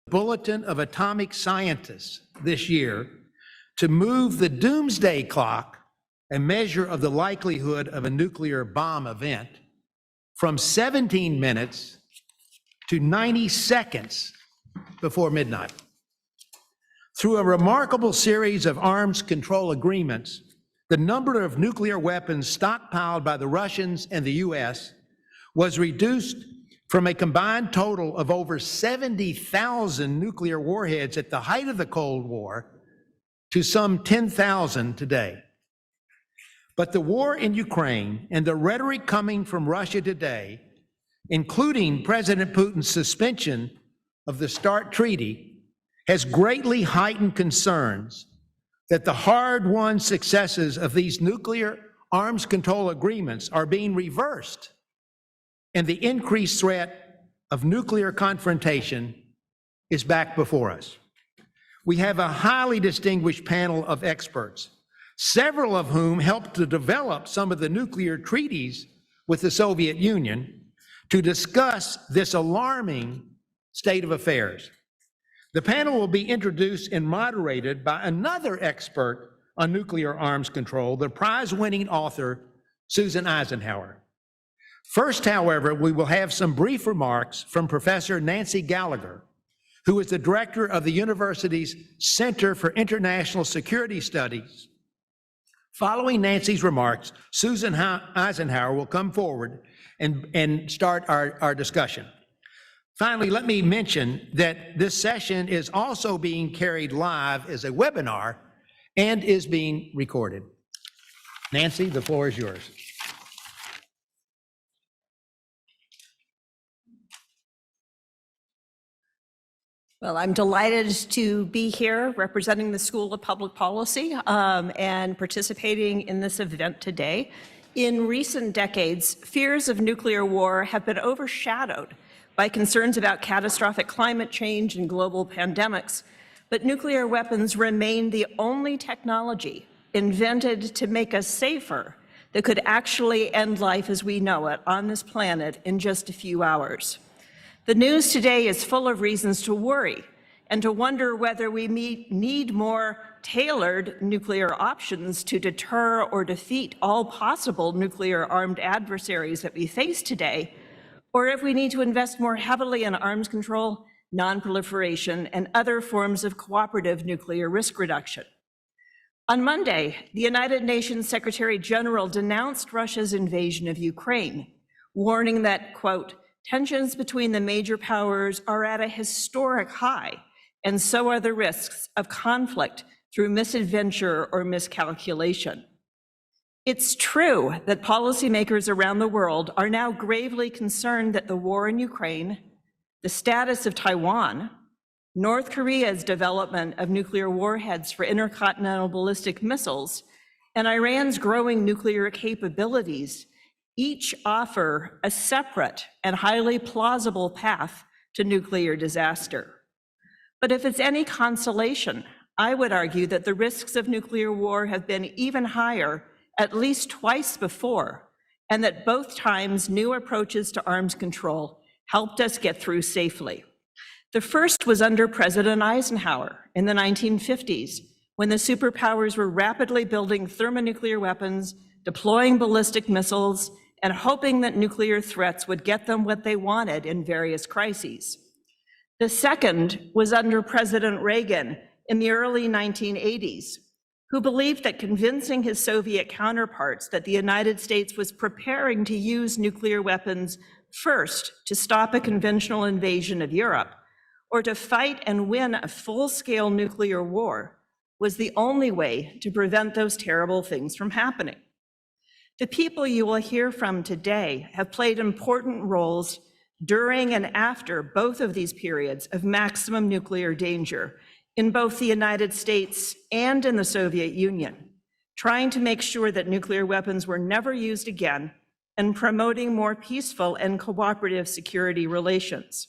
Bulletin of Atomic Scientists this year to move the doomsday clock, a measure of the likelihood of a nuclear bomb event, from 17 minutes to 90 seconds before midnight. Through a remarkable series of arms control agreements, the number of nuclear weapons stockpiled by the Russians and the US was reduced from a combined total of over 70,000 nuclear warheads at the height of the Cold War to some 10,000 today. But the war in Ukraine and the rhetoric coming from Russia today, including President Putin's suspension of the START treaty, has greatly heightened concerns that the hard-won successes of these nuclear arms control agreements are being reversed, and the increased threat of nuclear confrontation is back before us. We have a highly distinguished panel of experts, several of whom helped to develop some of the nuclear treaties with the Soviet Union, to discuss this alarming state of affairs. The panel will be introduced and moderated by another expert on nuclear arms control, the prize-winning author, Susan Eisenhower. First, however, we will have some brief remarks from Professor Nancy Gallagher, who is the director of the university's Center for International Security Studies. Following Nancy's remarks, Susan Eisenhower will come forward and start our discussion. Finally, let me mention that this session is also being carried live as a webinar and is being recorded. Nancy, the floor is yours. Well, I'm delighted to be here representing the School of Public Policy and participating in this event today. In recent decades, fears of nuclear war have been overshadowed by concerns about catastrophic climate change and global pandemics, but nuclear weapons remain the only technology invented to make us safer that could actually end life as we know it on this planet in just a few hours. The news today is full of reasons to worry and to wonder whether we need more tailored nuclear options to deter or defeat all possible nuclear-armed adversaries that we face today, or if we need to invest more heavily in arms control, non-proliferation, and other forms of cooperative nuclear risk reduction. On Monday, the United Nations Secretary General denounced Russia's invasion of Ukraine, warning that, quote, tensions between the major powers are at a historic high, and so are the risks of conflict through misadventure or miscalculation. It's true that policymakers around the world are now gravely concerned that the war in Ukraine, the status of Taiwan, North Korea's development of nuclear warheads for intercontinental ballistic missiles, and Iran's growing nuclear capabilities each offer a separate and highly plausible path to nuclear disaster. But if it's any consolation, I would argue that the risks of nuclear war have been even higher at least twice before, and that both times new approaches to arms control helped us get through safely. The first was under President Eisenhower in the 1950s, when the superpowers were rapidly building thermonuclear weapons, deploying ballistic missiles, and hoping that nuclear threats would get them what they wanted in various crises. The second was under President Reagan in the early 1980s, who believed that convincing his Soviet counterparts that the United States was preparing to use nuclear weapons first to stop a conventional invasion of Europe, or to fight and win a full-scale nuclear war, was the only way to prevent those terrible things from happening. The people you will hear from today have played important roles during and after both of these periods of maximum nuclear danger in both the United States and in the Soviet Union, trying to make sure that nuclear weapons were never used again and promoting more peaceful and cooperative security relations.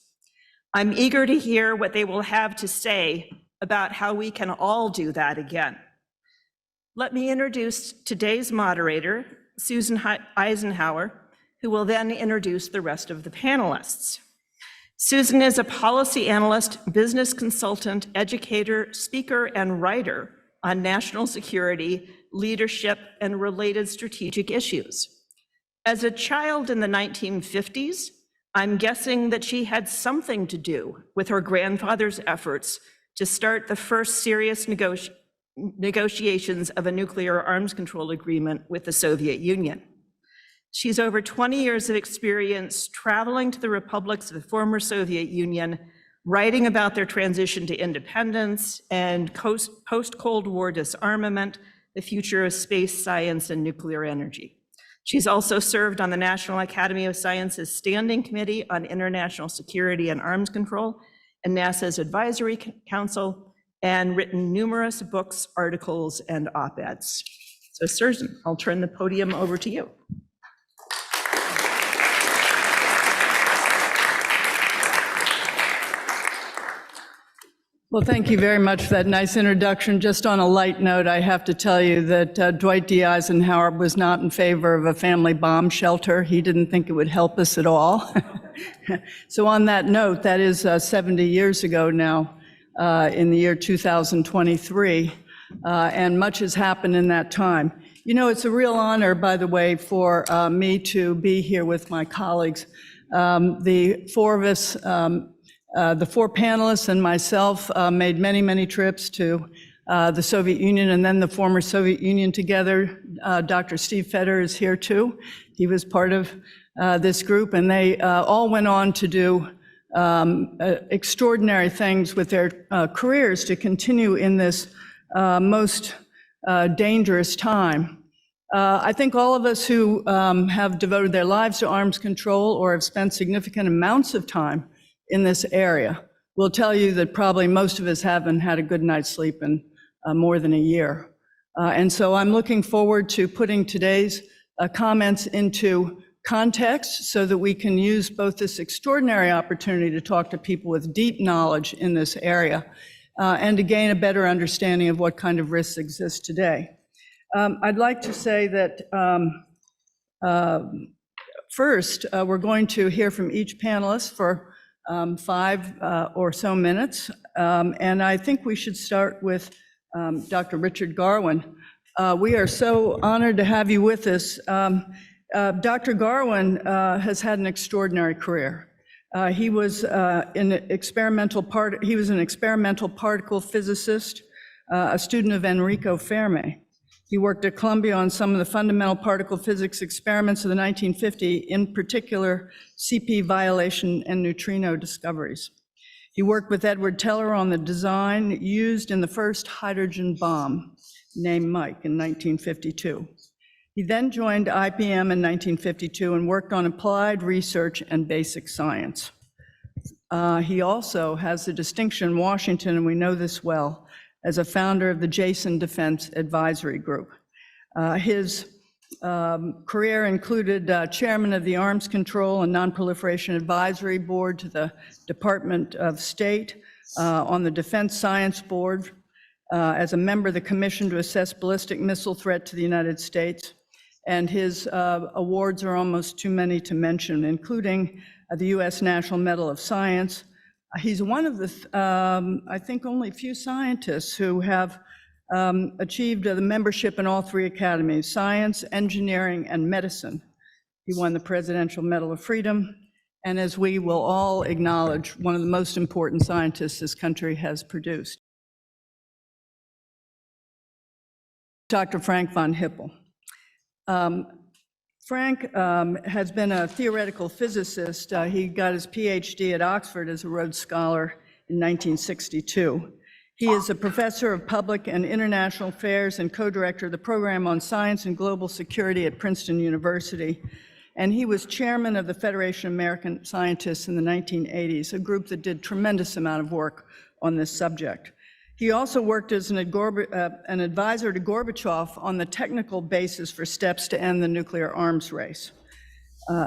I'm eager to hear what they will have to say about how we can all do that again. Let me introduce today's moderator, Susan Eisenhower, who will then introduce the rest of the panelists. Susan is a policy analyst, business consultant, educator, speaker, and writer on national security, leadership, and related strategic issues. As a child in the 1950s, I'm guessing that she had something to do with her grandfather's efforts to start the first serious negotiations of a nuclear arms control agreement with the Soviet Union. She's over 20 years of experience traveling to the republics of the former Soviet Union, writing about their transition to independence and post-Cold War disarmament, the future of space science and nuclear energy. She's also served on the National Academy of Sciences Standing Committee on International Security and Arms Control and NASA's Advisory Council, and written numerous books, articles, and op-eds. So Susan, I'll turn the podium over to you. Well, thank you very much for that nice introduction. Just on a light note, I have to tell you that Dwight D. Eisenhower was not in favor of a family bomb shelter. He didn't think it would help us at all. So on that note, that is 70 years ago now, in the year 2023, and much has happened in that time. You know, it's a real honor, by the way, for me to be here with my colleagues. The four of us, the four panelists and myself made many, many trips to the Soviet Union and then the former Soviet Union together. Dr. Steve Fetter is here too. He was part of this group, and they all went on to do extraordinary things with their careers to continue in this most dangerous time. I think all of us who have devoted their lives to arms control or have spent significant amounts of time in this area will tell you that probably most of us haven't had a good night's sleep in more than a year. And so I'm looking forward to putting today's comments into context so that we can use both this extraordinary opportunity to talk to people with deep knowledge in this area and to gain a better understanding of what kind of risks exist today. I'd like to say that first, we're going to hear from each panelist for 5 or so minutes. And I think we should start with Dr. Richard Garwin. We are so honored to have you with us. Dr. Garwin has had an extraordinary career. He was an experimental particle physicist, a student of Enrico Fermi. He worked at Columbia on some of the fundamental particle physics experiments of the 1950s, in particular CP violation and neutrino discoveries. He worked with Edward Teller on the design used in the first hydrogen bomb, named Mike, in 1952. He then joined IBM in 1952 and worked on applied research and basic science. He also has the distinction in Washington, and we know this well, as a founder of the Jason Defense Advisory Group. His career included chairman of the Arms Control and Non-Proliferation Advisory Board to the Department of State, on the Defense Science Board, as a member of the Commission to Assess Ballistic Missile Threat to the United States. And his awards are almost too many to mention, including the U.S. National Medal of Science. He's one of the, I think, only few scientists who have achieved the membership in all 3 academies, science, engineering, and medicine. He won the Presidential Medal of Freedom, and as we will all acknowledge, one of the most important scientists this country has produced. Dr. Frank von Hippel. Frank has been a theoretical physicist. He got his PhD at Oxford as a Rhodes Scholar in 1962. He is a professor of public and international affairs and co-director of the program on science and global security at Princeton University. And he was chairman of the Federation of American Scientists in the 1980s, a group that did tremendous amount of work on this subject. He also worked as an advisor to Gorbachev on the technical basis for steps to end the nuclear arms race.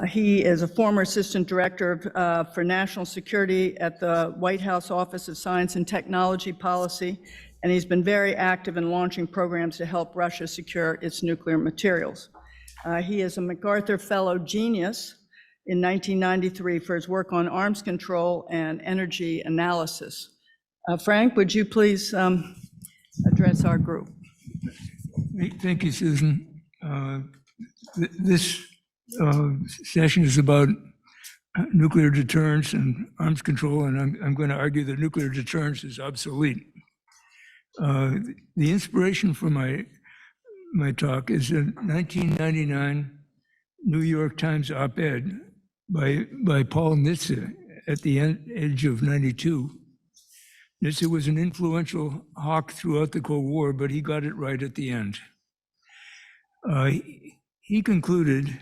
He is a former assistant director for national security at the White House Office of Science and Technology Policy, and he's been very active in launching programs to help Russia secure its nuclear materials. He is a MacArthur Fellow Genius, in 1993 for his work on arms control and energy analysis. Frank, would you please address our group? Thank you, Susan. This session is about nuclear deterrence and arms control, and I'm going to argue that nuclear deterrence is obsolete. The inspiration for my talk is a 1999 New York Times op-ed by Paul Nitze at the age of 92. Nitze was an influential hawk throughout the Cold War, but he got it right at the end. He concluded,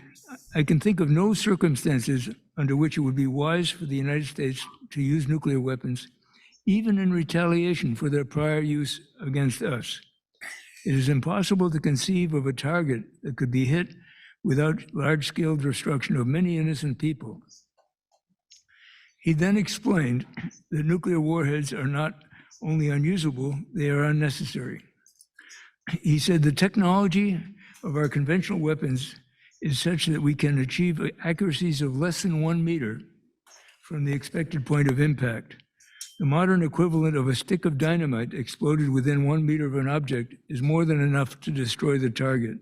"I can think of no circumstances under which it would be wise for the United States to use nuclear weapons, even in retaliation for their prior use against us. It is impossible to conceive of a target that could be hit without large-scale destruction of many innocent people." He then explained that nuclear warheads are not only unusable, they are unnecessary. He said the technology of our conventional weapons is such that we can achieve accuracies of less than 1 meter from the expected point of impact. The modern equivalent of a stick of dynamite exploded within 1 meter of an object is more than enough to destroy the target.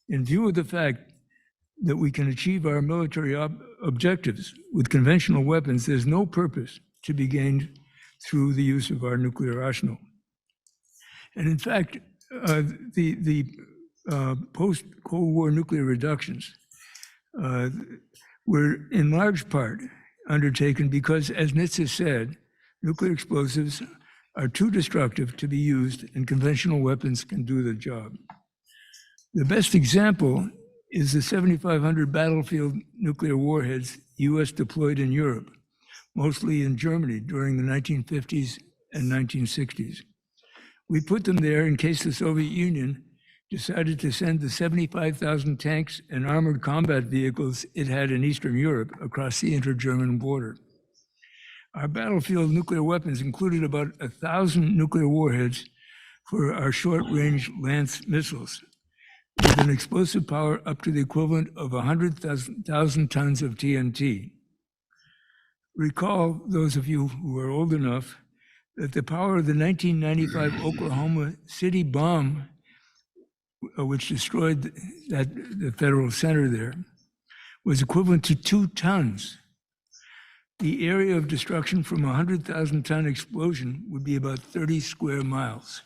In view of the fact that we can achieve our military objectives with conventional weapons, there's no purpose to be gained through the use of our nuclear arsenal. And in fact, the post-Cold War nuclear reductions were in large part undertaken because, as Nitze said, nuclear explosives are too destructive to be used and conventional weapons can do the job. The best example is the 7,500 battlefield nuclear warheads US deployed in Europe, mostly in Germany during the 1950s and 1960s. We put them there in case the Soviet Union decided to send the 75,000 tanks and armored combat vehicles it had in Eastern Europe across the inter-German border. Our battlefield nuclear weapons included about 1,000 nuclear warheads for our short-range Lance missiles, with an explosive power up to the equivalent of 100,000 tons of TNT. Recall, those of you who are old enough, that the power of the 1995 Oklahoma City bomb, which destroyed the federal center there, was equivalent to 2 tons. The area of destruction from a 100,000-ton explosion would be about 30 square miles.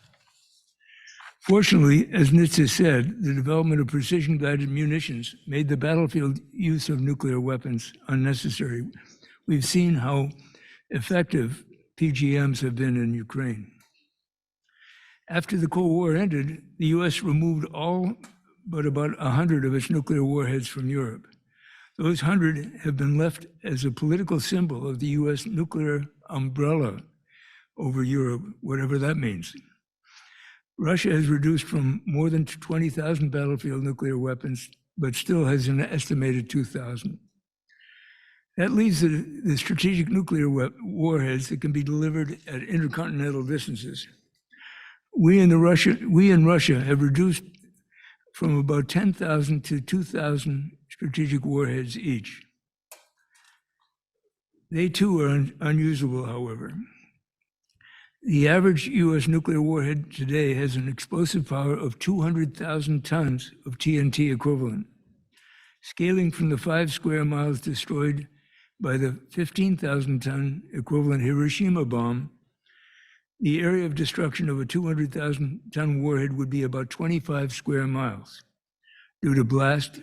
Fortunately, as Nitze said, the development of precision-guided munitions made the battlefield use of nuclear weapons unnecessary. We've seen how effective PGMs have been in Ukraine. After the Cold War ended, the US removed all but about 100 of its nuclear warheads from Europe. Those 100 have been left as a political symbol of the US nuclear umbrella over Europe, whatever that means. Russia has reduced from more than 20,000 battlefield nuclear weapons, but still has an estimated 2,000. That leaves the strategic nuclear warheads that can be delivered at intercontinental distances. We in Russia have reduced from about 10,000 to 2,000 strategic warheads each. They too are unusable, however. The average US nuclear warhead today has an explosive power of 200,000 tons of TNT equivalent. Scaling from the 5 square miles destroyed by the 15,000-ton equivalent Hiroshima bomb, the area of destruction of a 200,000-ton warhead would be about 25 square miles due to blast,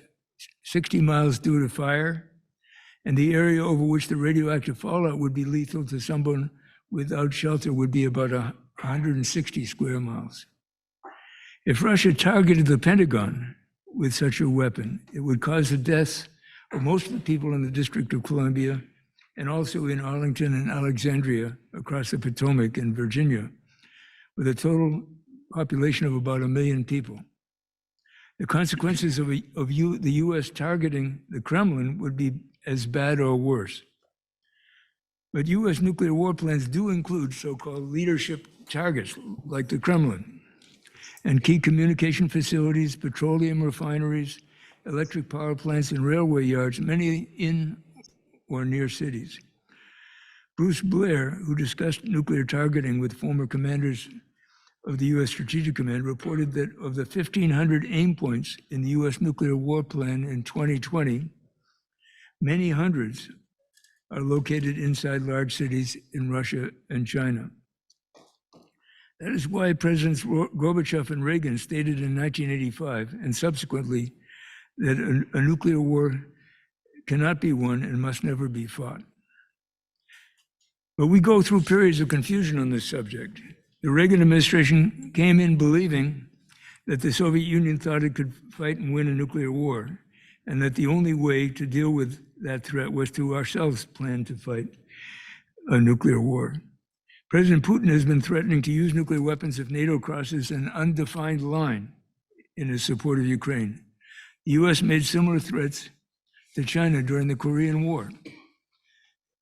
60 miles due to fire, and the area over which the radioactive fallout would be lethal to someone without shelter would be about 160 square miles. If Russia targeted the Pentagon with such a weapon, it would cause the deaths of most of the people in the District of Columbia and also in Arlington and Alexandria across the Potomac in Virginia, with a total population of about 1 million people. The consequences of the US targeting the Kremlin would be as bad or worse. But US nuclear war plans do include so-called leadership targets, like the Kremlin, and key communication facilities, petroleum refineries, electric power plants, and railway yards, many in or near cities. Bruce Blair, who discussed nuclear targeting with former commanders of the U.S. Strategic Command, reported that of the 1,500 aim points in the U.S. nuclear war plan in 2020, many hundreds are located inside large cities in Russia and China. That is why Presidents Gorbachev and Reagan stated in 1985 and subsequently that a nuclear war cannot be won and must never be fought. But we go through periods of confusion on this subject. The Reagan administration came in believing that the Soviet Union thought it could fight and win a nuclear war, and that the only way to deal with that threat was to ourselves plan to fight a nuclear war. President Putin has been threatening to use nuclear weapons if NATO crosses an undefined line in his support of Ukraine. The US made similar threats to China during the Korean War.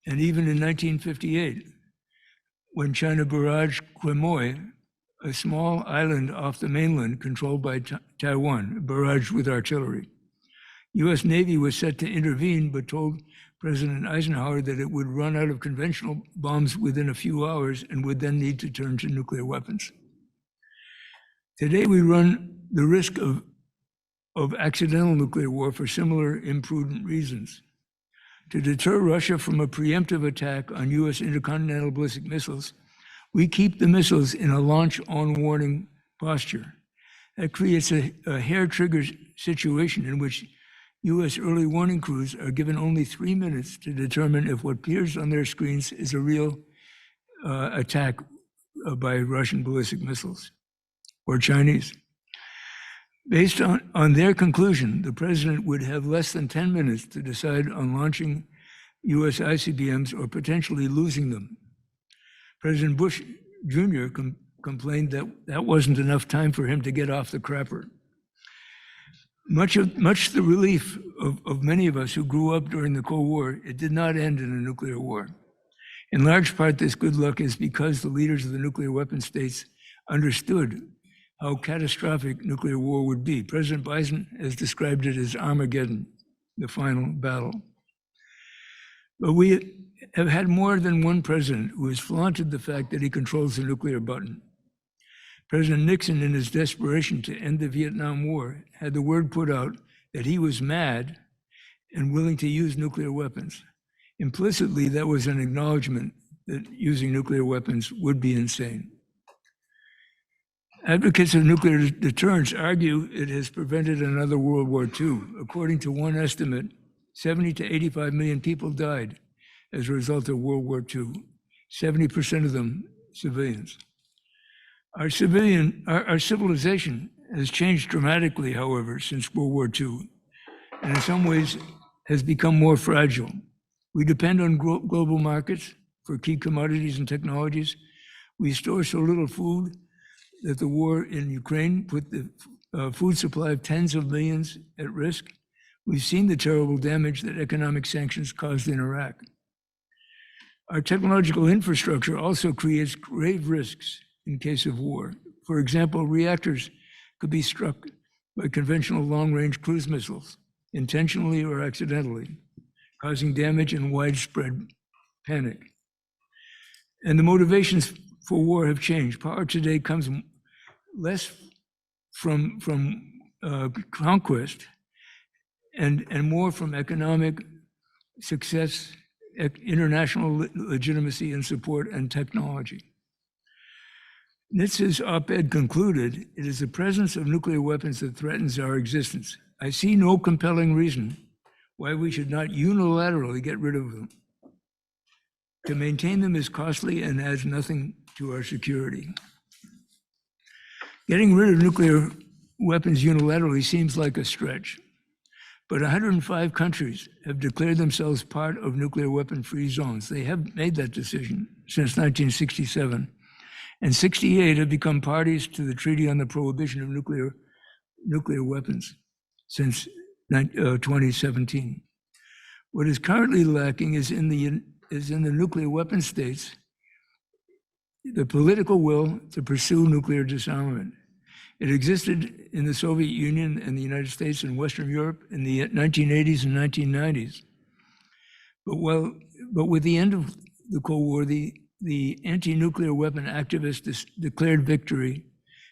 And even in 1958, when China barraged Quemoy, a small island off the mainland controlled by Taiwan, barraged with artillery. US Navy was set to intervene, but told President Eisenhower that it would run out of conventional bombs within a few hours and would then need to turn to nuclear weapons. Today, we run the risk of accidental nuclear war for similar imprudent reasons. To deter Russia from a preemptive attack on US intercontinental ballistic missiles, we keep the missiles in a launch-on-warning posture. That creates a hair-trigger situation in which US early warning crews are given only 3 minutes to determine if what appears on their screens is a real attack by Russian ballistic missiles or Chinese. Based on their conclusion, the president would have less than 10 minutes to decide on launching US ICBMs or potentially losing them. President Bush Jr. complained that that wasn't enough time for him to get off the crapper. Much the relief of many of us who grew up during the Cold War, it did not end in a nuclear war. In large part, this good luck is because the leaders of the nuclear weapon states understood how catastrophic nuclear war would be. President Biden has described it as Armageddon, the final battle. But we have had more than one president who has flaunted the fact that he controls the nuclear button. President Nixon, in his desperation to end the Vietnam War, had the word put out that he was mad and willing to use nuclear weapons. Implicitly, that was an acknowledgement that using nuclear weapons would be insane. Advocates of nuclear deterrence argue it has prevented another World War II. According to one estimate, 70 to 85 million people died as a result of World War II, 70% of them civilians. Our civilization has changed dramatically, however, since World War II, and in some ways has become more fragile. We depend on global markets for key commodities and technologies. We store so little food that the war in Ukraine put the food supply of tens of millions at risk. We've seen the terrible damage that economic sanctions caused in Iraq. Our technological infrastructure also creates grave risks in case of war. For example, reactors could be struck by conventional long-range cruise missiles, intentionally or accidentally, causing damage and widespread panic. And the motivations for war have changed. Power today comes less from conquest and more from economic success, international legitimacy and support, and technology. Nitz's op-ed concluded, "It is the presence of nuclear weapons that threatens our existence. I see no compelling reason why we should not unilaterally get rid of them. To maintain them is costly and adds nothing to our security." Getting rid of nuclear weapons unilaterally seems like a stretch, but 105 countries have declared themselves part of nuclear weapon-free zones. They have made that decision since 1967. And 68 have become parties to the Treaty on the Prohibition of Nuclear Weapons since 2017. What is currently lacking is in the nuclear weapon states the political will to pursue nuclear disarmament. It existed in the Soviet Union and the United States and Western Europe in the 1980s and 1990s. But with the end of the Cold War, the anti-nuclear weapon activists declared victory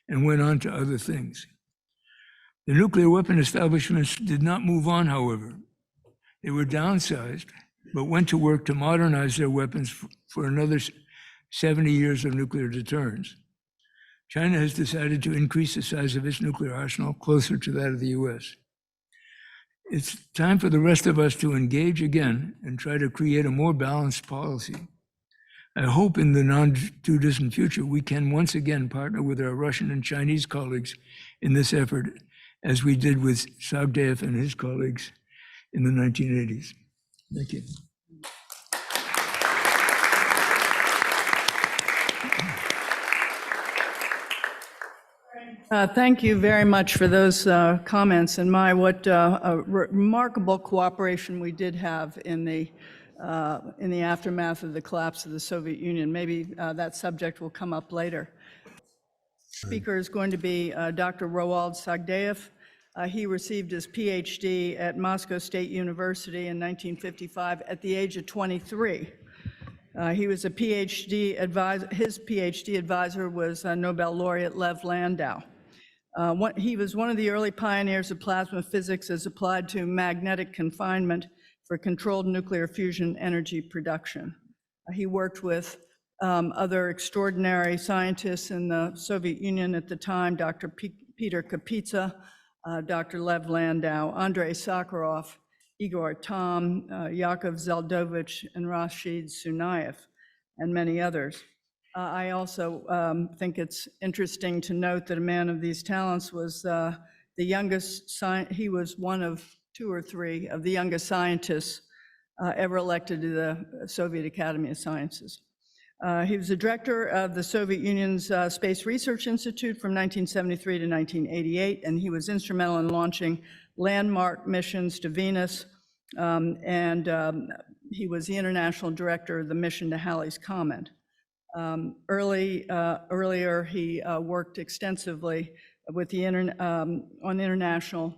and went on to other things. The nuclear weapon establishments did not move on, however. They were downsized, but went to work to modernize their weapons for another 70 years of nuclear deterrence. China has decided to increase the size of its nuclear arsenal closer to that of the US. It's time for the rest of us to engage again and try to create a more balanced policy. I hope in the non-too-distant future we can once again partner with our Russian and Chinese colleagues in this effort, as we did with Sagdeev and his colleagues in the 1980s. Thank you. Thank you very much for those comments, and what a remarkable cooperation we did have in the aftermath of the collapse of the Soviet Union. Maybe that subject will come up later. Speaker is going to be Dr. Roald Sagdeev. He received his PhD at Moscow State University in 1955 at the age of 23. He was a PhD advisor. His PhD advisor was Nobel laureate Lev Landau. He was one of the early pioneers of plasma physics as applied to magnetic confinement for controlled nuclear fusion energy production. He worked with other extraordinary scientists in the Soviet Union at the time, Dr. Peter Kapitsa, Dr. Lev Landau, Andrei Sakharov, Igor Tamm, Yakov Zeldovich, and Rashid Sunayev, and many others. I also think it's interesting to note that a man of these talents was the youngest, he was one of 2 or 3 of the youngest scientists ever elected to the Soviet Academy of Sciences. He was the director of the Soviet Union's Space Research Institute from 1973 to 1988, and he was instrumental in launching landmark missions to Venus, he was the international director of the mission to Halley's Comet. Earlier, he worked extensively with on international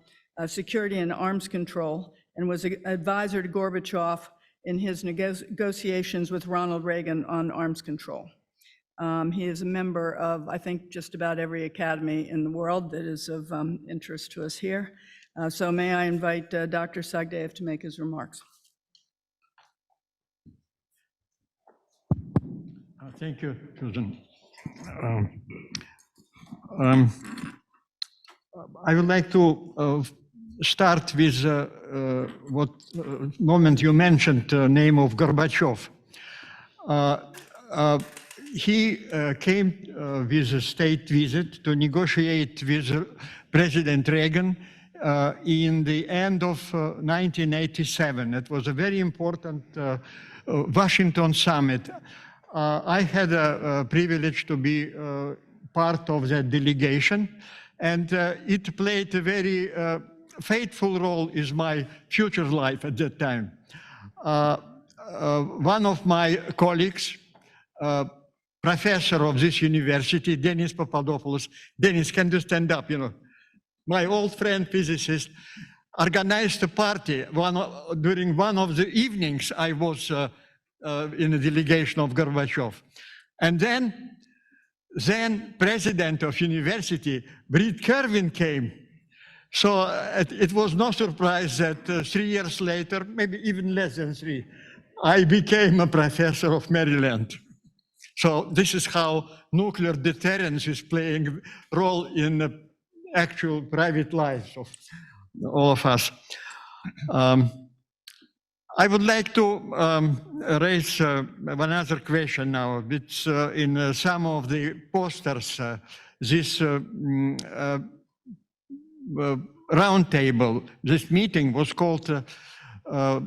security and arms control, and was an advisor to Gorbachev in his negotiations with Ronald Reagan on arms control. He is a member of, I think, just about every academy in the world that is of interest to us here. So may I invite Dr. Sagdeev to make his remarks. Thank you, Susan. I would like to start with what moment you mentioned the name of Gorbachev. He came with a state visit to negotiate with President Reagan in the end of 1987. It was a very important Washington summit. I had a privilege to be part of that delegation, and it played a very faithful role in my future life at that time. One of my colleagues, professor of this university, Dennis Papadopoulos. Dennis, can you stand up? You know, my old friend physicist organized a party. During one of the evenings, I was in a delegation of Gorbachev. And then president of university, Brit Kirwan, came. So it was no surprise that 3 years later, maybe even less than 3, I became a professor of Maryland. So this is how nuclear deterrence is playing a role in the actual private lives of all of us. I would like to raise one other question now. It's in some of the posters. This roundtable, this meeting was called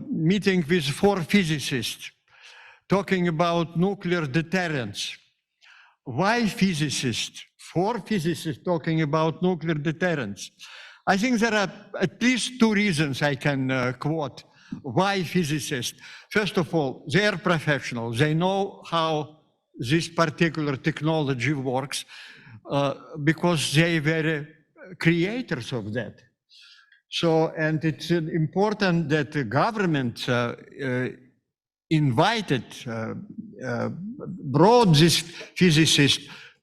Meeting with 4 Physicists, talking about nuclear deterrence. Why physicists? 4 physicists talking about nuclear deterrence. I think there are at least 2 reasons I can quote. Why physicists? First of all, they are professionals. They know how this particular technology works. because they were creators of that. So, and it's important that the government brought this physicist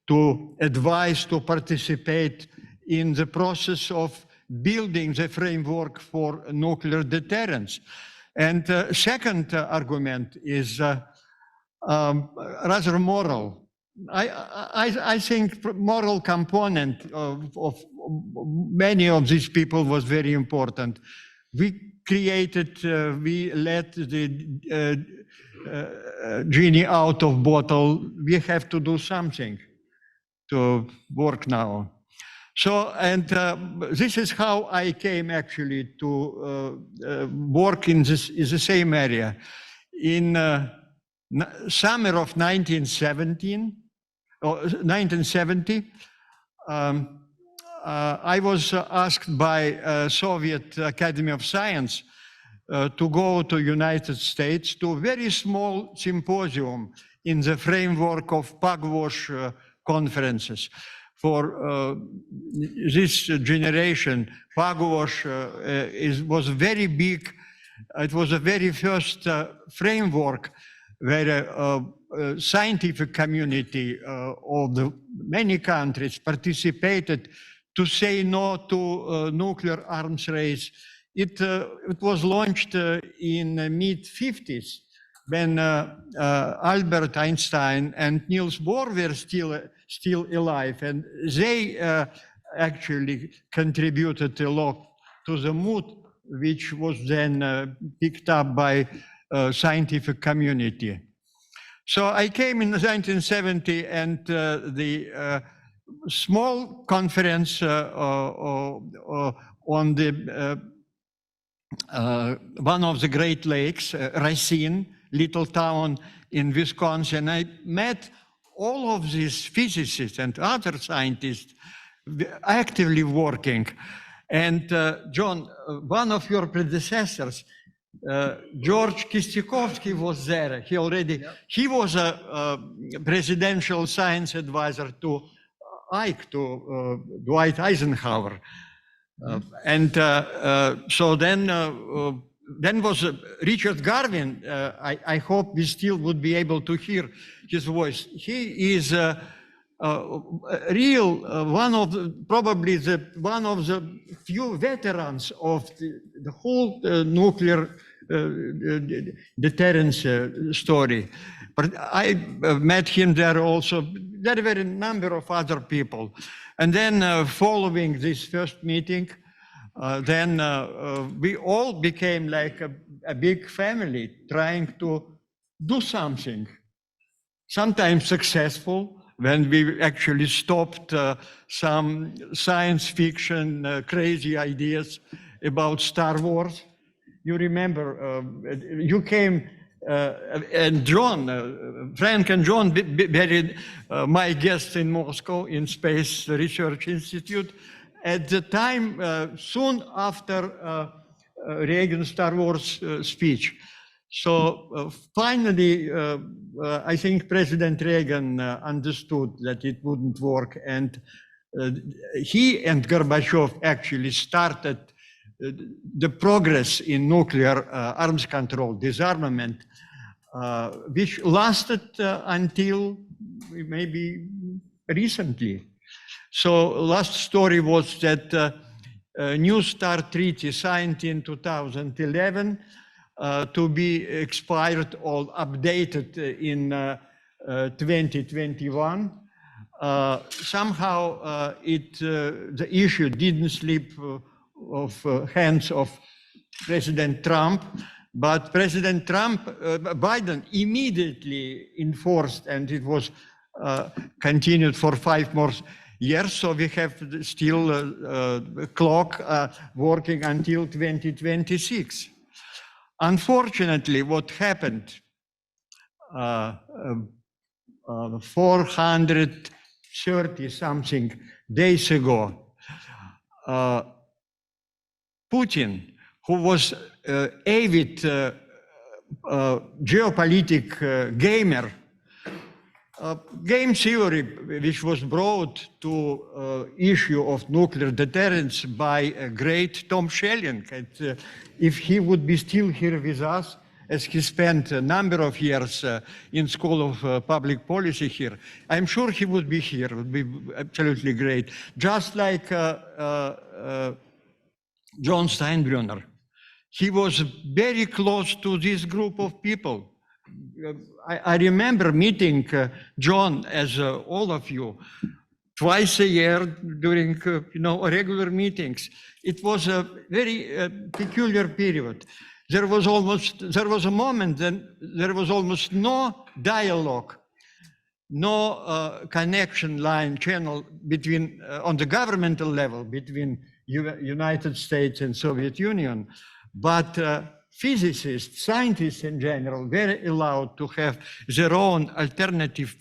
to advise to participate in the process of building the framework for nuclear deterrence. And second argument is rather moral. I think moral component of many of these people was very important. We let the genie out of bottle. We have to do something to work now. So, and this is how I came actually to work in the same area. In summer of 1970, I was asked by Soviet Academy of Science to go to United States to a very small symposium in the framework of Pugwash conferences. For this generation, Pugwash was very big. It was the very first framework where scientific community of the many countries participated to say no to nuclear arms race. It was launched in the mid-50s when Albert Einstein and Niels Bohr were still alive, and they actually contributed a lot to the mood, which was then picked up by scientific community. So I came in 1970, and the small conference on the one of the Great Lakes, Racine, little town in Wisconsin. I met all of these physicists and other scientists actively working. And John, one of your predecessors, George Kistiakovsky, was there. He was a presidential science advisor to Dwight Eisenhower. So then was Richard Garwin. I hope we still would be able to hear his voice. He is probably one of the few veterans of the whole nuclear deterrence story. But I met him there also. There were a number of other people. And then following this first meeting, then we all became like a big family trying to do something. Sometimes successful, when we actually stopped some science fiction crazy ideas about Star Wars. You remember, you came, and John, Frank and John buried my guests in Moscow in Space Research Institute at the time, soon after Reagan's Star Wars speech. So finally, I think President Reagan understood that it wouldn't work, and he and Gorbachev actually started the progress in nuclear arms control, disarmament, which lasted until maybe recently. So last story was that New START treaty signed in 2011 to be expired or updated in 2021. Somehow the issue didn't slip of hands of President Trump, but President Biden immediately enforced, and it was continued for 5 more years. So we have still a clock working until 2026. Unfortunately, what happened 430 something days ago, Putin, who was avid geopolitical gamer, Game theory, which was brought to issue of nuclear deterrence by a great Tom Schelling. And, if he would be still here with us, as he spent a number of years in School of Public Policy here, I'm sure he would be here. It would be absolutely great. Just like John Steinbrunner. He was very close to this group of people. I remember meeting John, as all of you, twice a year during regular meetings. It was a very peculiar period. There was a moment then there was almost no dialogue, no connection line channel between on the governmental level between United States and Soviet Union, but physicists, scientists in general, were allowed to have their own alternative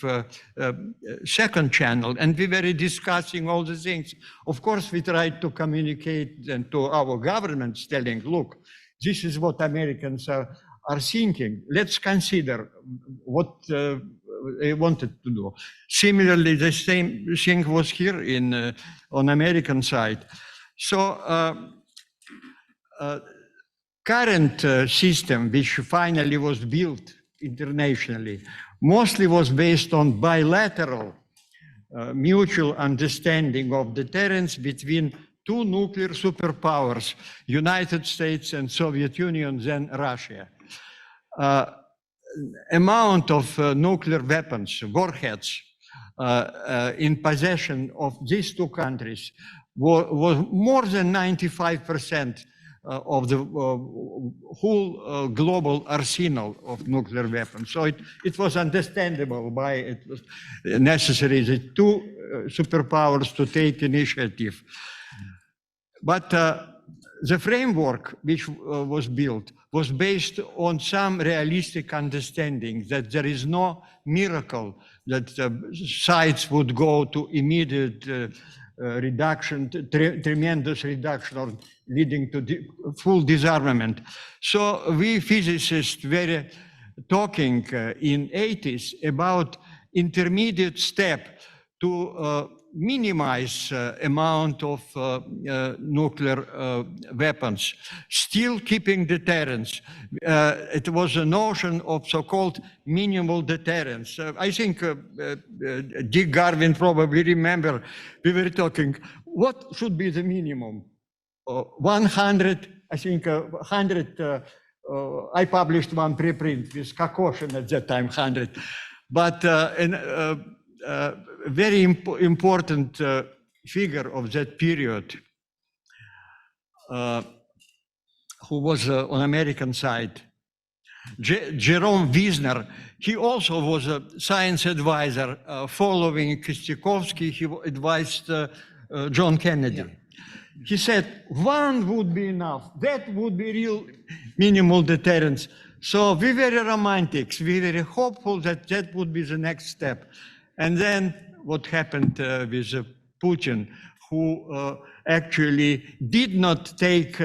second channel, and we were discussing all the things. Of course, we tried to communicate and to our governments, telling, look, this is what Americans are thinking. Let's consider what they wanted to do. Similarly, the same thing was here on American side. So current system, which finally was built internationally, mostly was based on bilateral mutual understanding of deterrence between two nuclear superpowers, United States and Soviet Union, then Russia. Amount of nuclear weapons, warheads, in possession of these two countries was more than 95% of the whole global arsenal of nuclear weapons. So it was understandable why it was necessary the two superpowers to take initiative. But the framework which was built was based on some realistic understanding that there is no miracle that sides would go to immediate reduction, tremendous reduction, or leading to full disarmament. So we physicists were talking in 80s about intermediate step to minimize amount of nuclear weapons, still keeping deterrence. It was a notion of so-called minimal deterrence. I think Dick Garwin probably remember, we were talking, what should be the minimum? 100, I think 100, I published one preprint with Kakoshin at that time, 100. But very important figure of that period, who was on American side, Jerome Wiesner. He also was a science advisor following Kostyakovsky. He advised John Kennedy. Yeah. He said, one would be enough. That would be real minimal deterrence. So we were romantics. We were hopeful that that would be the next step. And then what happened with Putin, who actually did not take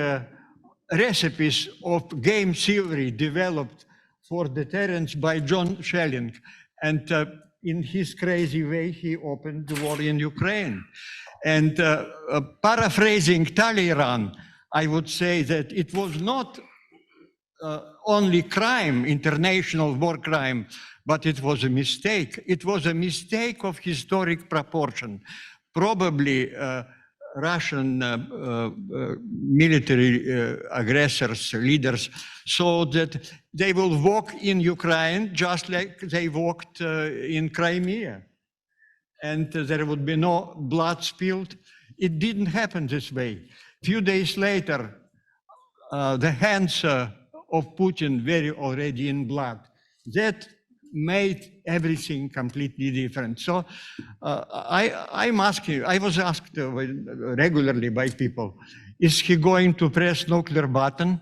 recipes of game theory developed for deterrence by John Schelling. And in his crazy way, he opened the war in Ukraine. And paraphrasing Talleyrand, I would say that it was not only crime, international war crime, but it was a mistake. It was a mistake of historic proportion. Probably Russian military aggressors, leaders, so that they will walk in Ukraine just like they walked in Crimea. And there would be no blood spilled. It didn't happen this way. A few days later, the hands of Putin were already in blood. That made everything completely different. So I'm asking, I was asked regularly by people, is he going to press nuclear button?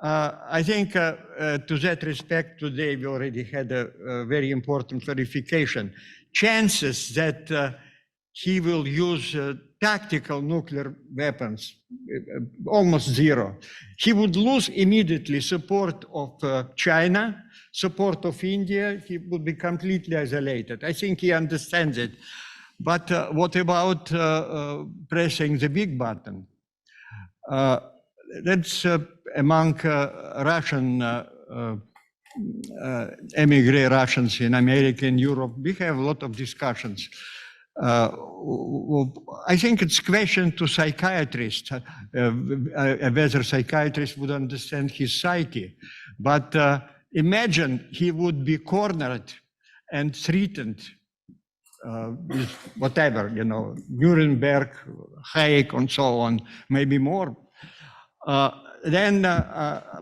I think to that respect, today we already had a very important clarification. Chances that he will use tactical nuclear weapons, almost zero. He would lose immediately support of China, support of India. He would be completely isolated. I think he understands it. But what about pressing the big button? That's among Russian emigre Russians in America and Europe. We have a lot of discussions. I think it's a question to psychiatrists, whether psychiatrists would understand his psyche. But imagine he would be cornered and threatened with whatever, Nuremberg, Hague, and so on, maybe more. Then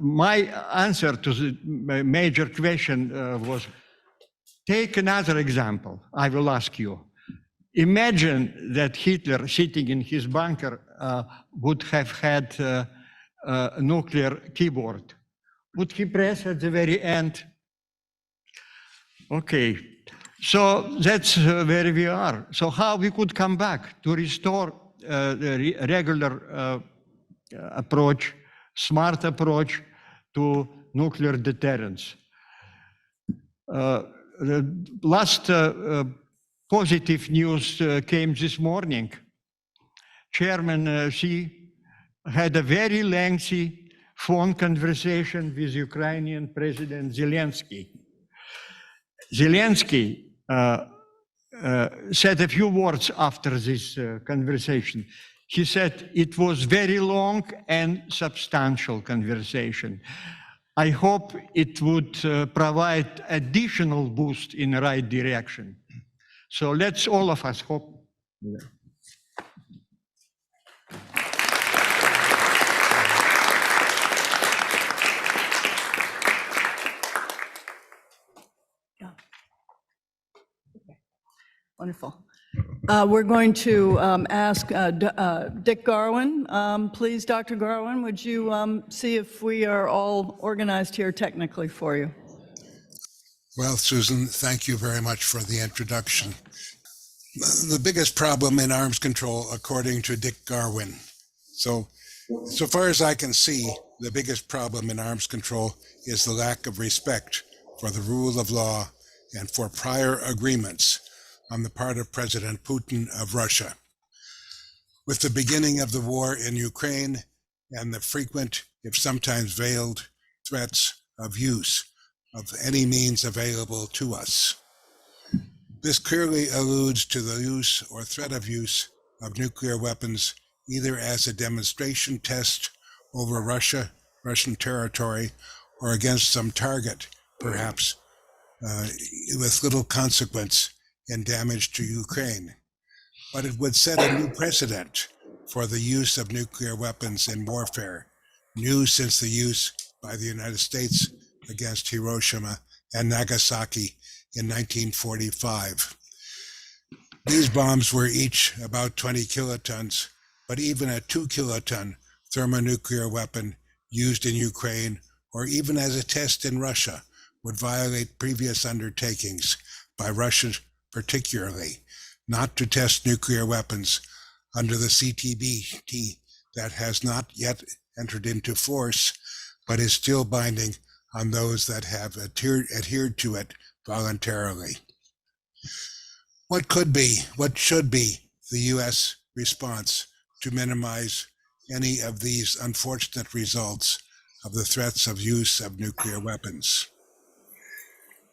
my answer to the major question was, take another example, I will ask you. Imagine that Hitler, sitting in his bunker, would have had a nuclear keyboard. Would he press at the very end? Okay, so that's where we are. So how we could come back to restore the regular approach, smart approach to nuclear deterrence. The last positive news came this morning. Chairman Xi had a very lengthy phone conversation with Ukrainian President Zelensky. Zelensky said a few words after this conversation. He said it was very long and substantial conversation. I hope it would provide additional boost in the right direction. So let's all of us hope. Wonderful. We're going to ask Dick Garwin. Please, Dr. Garwin, would you see if we are all organized here technically for you? Well, Susan, thank you very much for the introduction. The biggest problem in arms control, according to Dick Garwin. So far as I can see, the biggest problem in arms control is the lack of respect for the rule of law and for prior agreements on the part of President Putin of Russia. With the beginning of the war in Ukraine and the frequent, if sometimes veiled, threats of use of any means available to us. This clearly alludes to the use or threat of use of nuclear weapons either as a demonstration test over Russian territory, or against some target, perhaps, with little consequence and damage to Ukraine. But it would set a new precedent for the use of nuclear weapons in warfare, new since the use by the United States against Hiroshima and Nagasaki in 1945. These bombs were each about 20 kilotons, but even a 2 kiloton thermonuclear weapon used in Ukraine, or even as a test in Russia, would violate previous undertakings by Russia particularly, not to test nuclear weapons under the CTBT that has not yet entered into force, but is still binding on those that have adhered to it voluntarily. What should be the U.S. response to minimize any of these unfortunate results of the threats of use of nuclear weapons?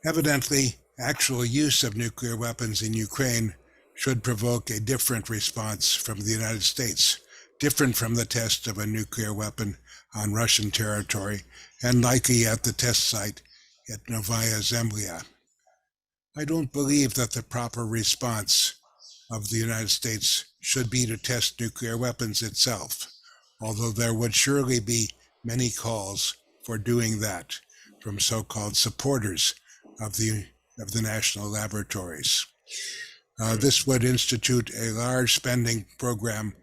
Evidently, actual use of nuclear weapons in Ukraine should provoke a different response from the United States, different from the test of a nuclear weapon on Russian territory, and likely at the test site at Novaya Zemlya. I don't believe that the proper response of the United States should be to test nuclear weapons itself, although there would surely be many calls for doing that from so-called supporters of the national laboratories. This would institute a large spending program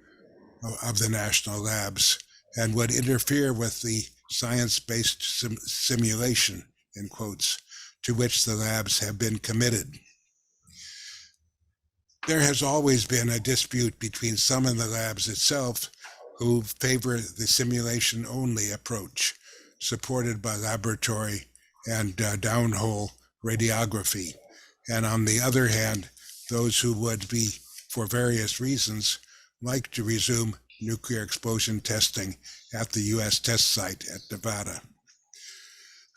of the national labs and would interfere with the science-based simulation, in quotes, to which the labs have been committed. There has always been a dispute between some in the labs itself who favor the simulation-only approach, supported by laboratory and downhole radiography. And on the other hand, those who would be, for various reasons, like to resume nuclear explosion testing at the U.S. test site at Nevada.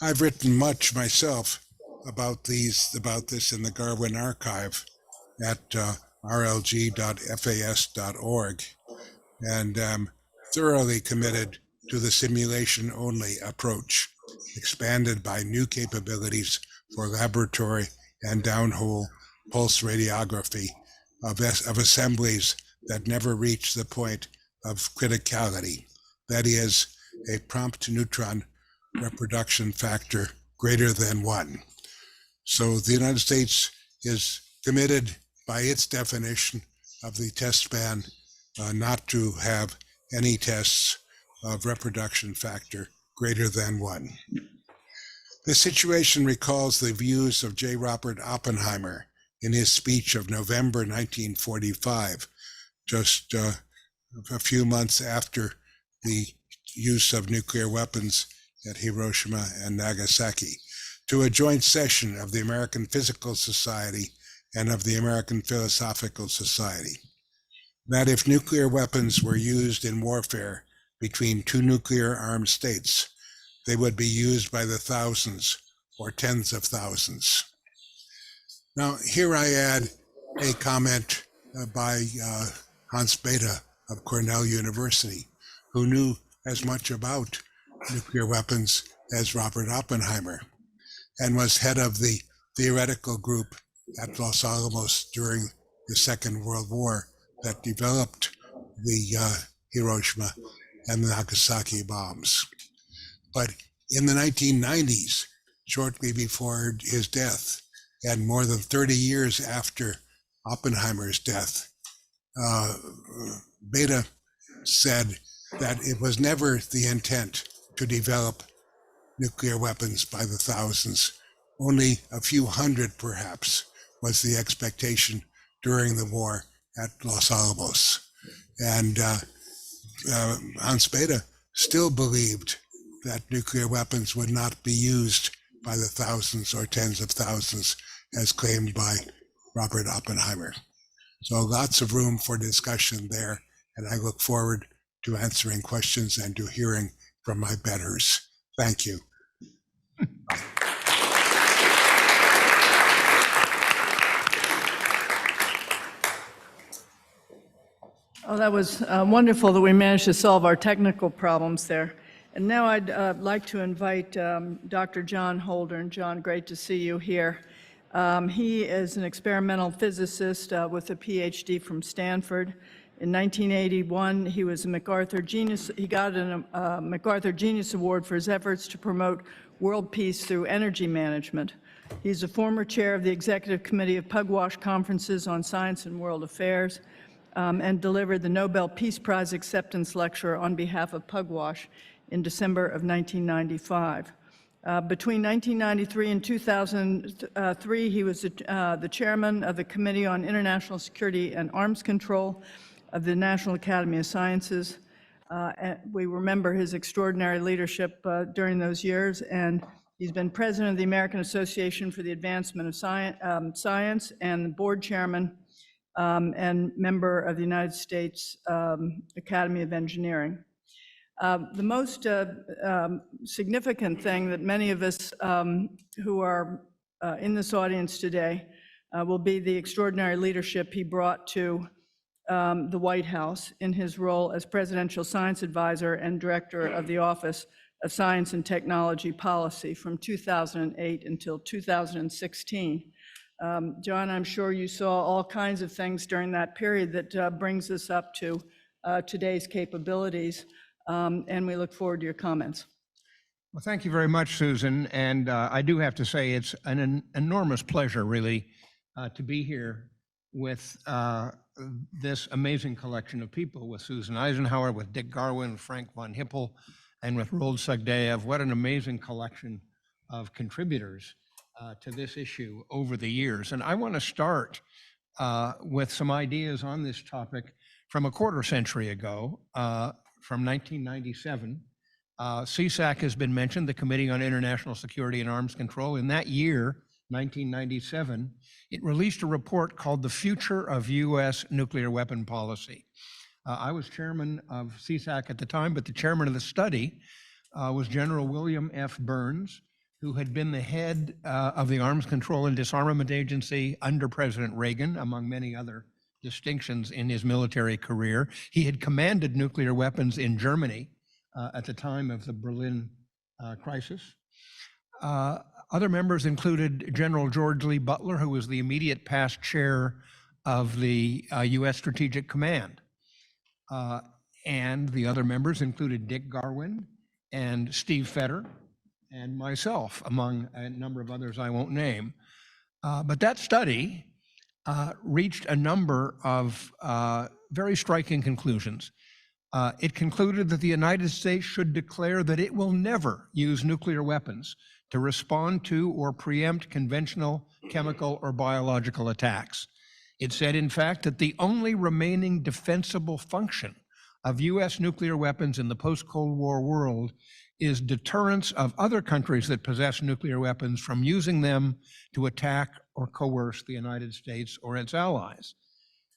I've written much myself about this in the Garwin archive at rlg.fas.org, and am thoroughly committed to the simulation-only approach, expanded by new capabilities for laboratory and downhole pulse radiography of assemblies that never reach the point of criticality, that is, a prompt neutron reproduction factor greater than 1. So the United States is committed by its definition of the test ban not to have any tests of reproduction factor greater than 1. The situation recalls the views of J. Robert Oppenheimer in his speech of November 1945, just a few months after the use of nuclear weapons at Hiroshima and Nagasaki, to a joint session of the American Physical Society and of the American Philosophical Society, that if nuclear weapons were used in warfare between two nuclear-armed states, they would be used by the thousands or tens of thousands. Now, here I add a comment by Hans Bethe of Cornell University, who knew as much about nuclear weapons as Robert Oppenheimer, and was head of the theoretical group at Los Alamos during the Second World War that developed the Hiroshima and Nagasaki bombs. But in the 1990s, shortly before his death, and more than 30 years after Oppenheimer's death, Bethe said that it was never the intent to develop nuclear weapons by the thousands. Only a few hundred, perhaps, was the expectation during the war at Los Alamos. And Hans Bethe still believed that nuclear weapons would not be used by the thousands or tens of thousands as claimed by Robert Oppenheimer. So lots of room for discussion there, and I look forward to answering questions and to hearing from my betters. Thank you. Oh, that was wonderful that we managed to solve our technical problems there. And now I'd like to invite Dr. John Holdren. John, great to see you here. He is an experimental physicist with a PhD from Stanford. In 1981, he was a MacArthur Genius. He got a MacArthur Genius Award for his efforts to promote world peace through energy management. He's a former chair of the Executive Committee of Pugwash Conferences on Science and World Affairs, and delivered the Nobel Peace Prize acceptance lecture on behalf of Pugwash in December of 1995. Between 1993 and 2003, he was the chairman of the Committee on International Security and Arms Control of the National Academy of Sciences. We remember his extraordinary leadership during those years, and he's been president of the American Association for the Advancement of Science and board chairman and member of the United States Academy of Engineering. The most significant thing that many of us who are in this audience today will be the extraordinary leadership he brought to the White House in his role as Presidential Science Advisor and Director of the Office of Science and Technology Policy from 2008 until 2016. John, I'm sure you saw all kinds of things during that period that brings us up to today's capabilities, and we look forward to your comments. Well, thank you very much, Susan. And I do have to say it's an enormous pleasure, really, to be here with this amazing collection of people, with Susan Eisenhower, with Dick Garwin, Frank von Hippel, and with Roald Sagdeev. What an amazing collection of contributors to this issue over the years. And I want to start with some ideas on this topic from a quarter century ago, from 1997. CSAC has been mentioned, the Committee on International Security and Arms Control. In that year, 1997, it released a report called The Future of U.S. Nuclear Weapon Policy. I was chairman of CSAC at the time, but the chairman of the study was General William F. Burns, who had been the head of the Arms Control and Disarmament Agency under President Reagan, among many other distinctions in his military career. He had commanded nuclear weapons in Germany at the time of the Berlin crisis. Other members included General George Lee Butler, who was the immediate past chair of the U.S. Strategic Command. And the other members included Dick Garwin and Steve Fetter and myself, among a number of others I won't name. But that study reached a number of very striking conclusions. It concluded that the United States should declare that it will never use nuclear weapons to respond to or preempt conventional, chemical, or biological attacks. It said, in fact, that the only remaining defensible function of U.S. nuclear weapons in the post-Cold War world is deterrence of other countries that possess nuclear weapons from using them to attack or coerce the United States or its allies.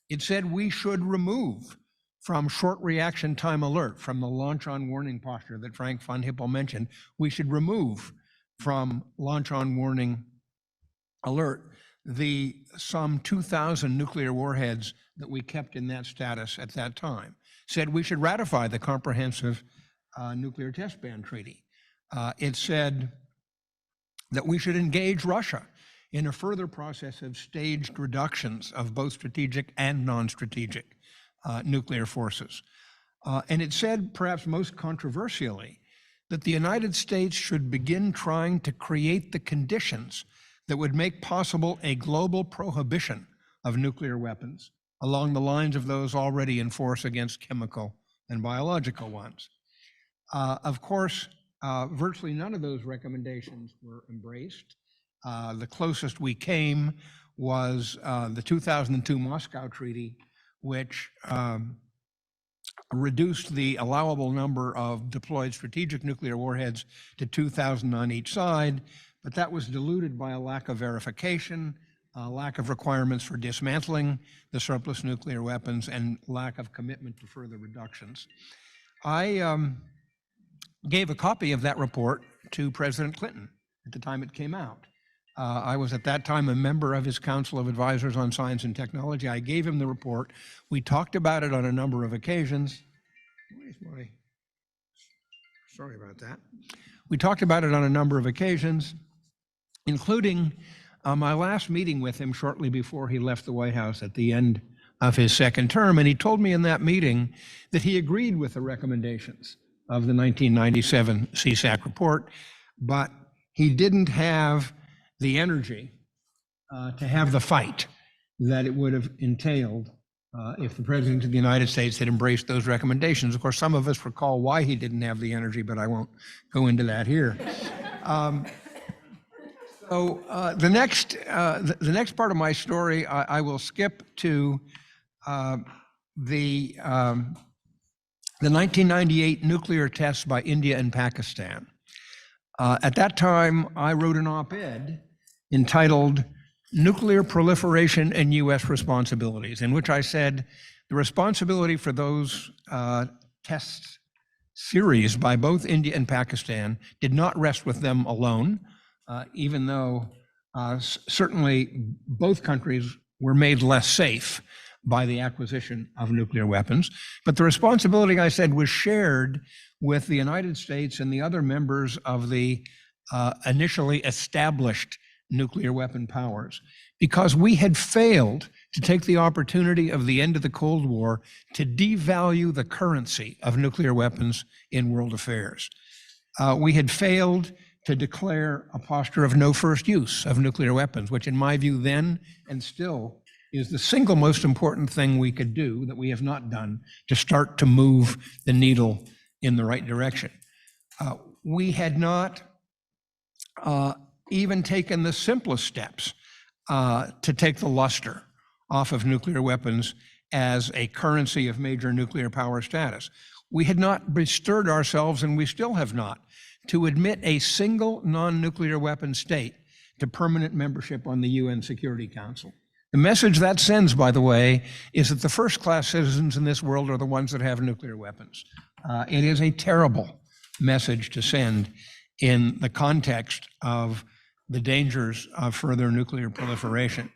It said we should remove from short reaction time alert, from the launch on warning posture that Frank von Hippel mentioned, we should remove from launch on warning alert the some 2,000 nuclear warheads that we kept in that status at that time. Said we should ratify the Comprehensive Nuclear Test Ban Treaty. It said that we should engage Russia in a further process of staged reductions of both strategic and non-strategic nuclear forces. And it said, perhaps most controversially, that the United States should begin trying to create the conditions that would make possible a global prohibition of nuclear weapons along the lines of those already in force against chemical and biological ones. Of course, virtually none of those recommendations were embraced. The closest we came was the 2002 Moscow Treaty, which reduced the allowable number of deployed strategic nuclear warheads to 2,000 on each side, but that was diluted by a lack of verification, a lack of requirements for dismantling the surplus nuclear weapons, and lack of commitment to further reductions. I gave a copy of that report to President Clinton at the time it came out. I was at that time a member of his Council of Advisors on Science and Technology. I gave him the report. We talked about it on a number of occasions. Sorry about that. We talked about it on a number of occasions, including my last meeting with him shortly before he left the White House at the end of his second term. And he told me in that meeting that he agreed with the recommendations of the 1997 CSAC report, but he didn't have the energy to have the fight that it would have entailed if the President of the United States had embraced those recommendations. Of course, some of us recall why he didn't have the energy, but I won't go into that here. So the next part of my story, I will skip to the 1998 nuclear tests by India and Pakistan. At that time, I wrote an op-ed entitled Nuclear Proliferation and U.S. Responsibilities, in which I said the responsibility for those test series by both India and Pakistan did not rest with them alone, even though certainly both countries were made less safe by the acquisition of nuclear weapons. But the responsibility, I said, was shared with the United States and the other members of the initially established nuclear weapon powers, because we had failed to take the opportunity of the end of the Cold War to devalue the currency of nuclear weapons in world affairs. We had failed to declare a posture of no first use of nuclear weapons, which in my view then and still is the single most important thing we could do that we have not done to start to move the needle in the right direction. We had not even taken the simplest steps to take the luster off of nuclear weapons as a currency of major nuclear power status. We had not bestirred ourselves, and we still have not, to admit a single non-nuclear weapon state to permanent membership on the UN Security Council. The message that sends, by the way, is that the first-class citizens in this world are the ones that have nuclear weapons. It is a terrible message to send in the context of the dangers of further nuclear proliferation.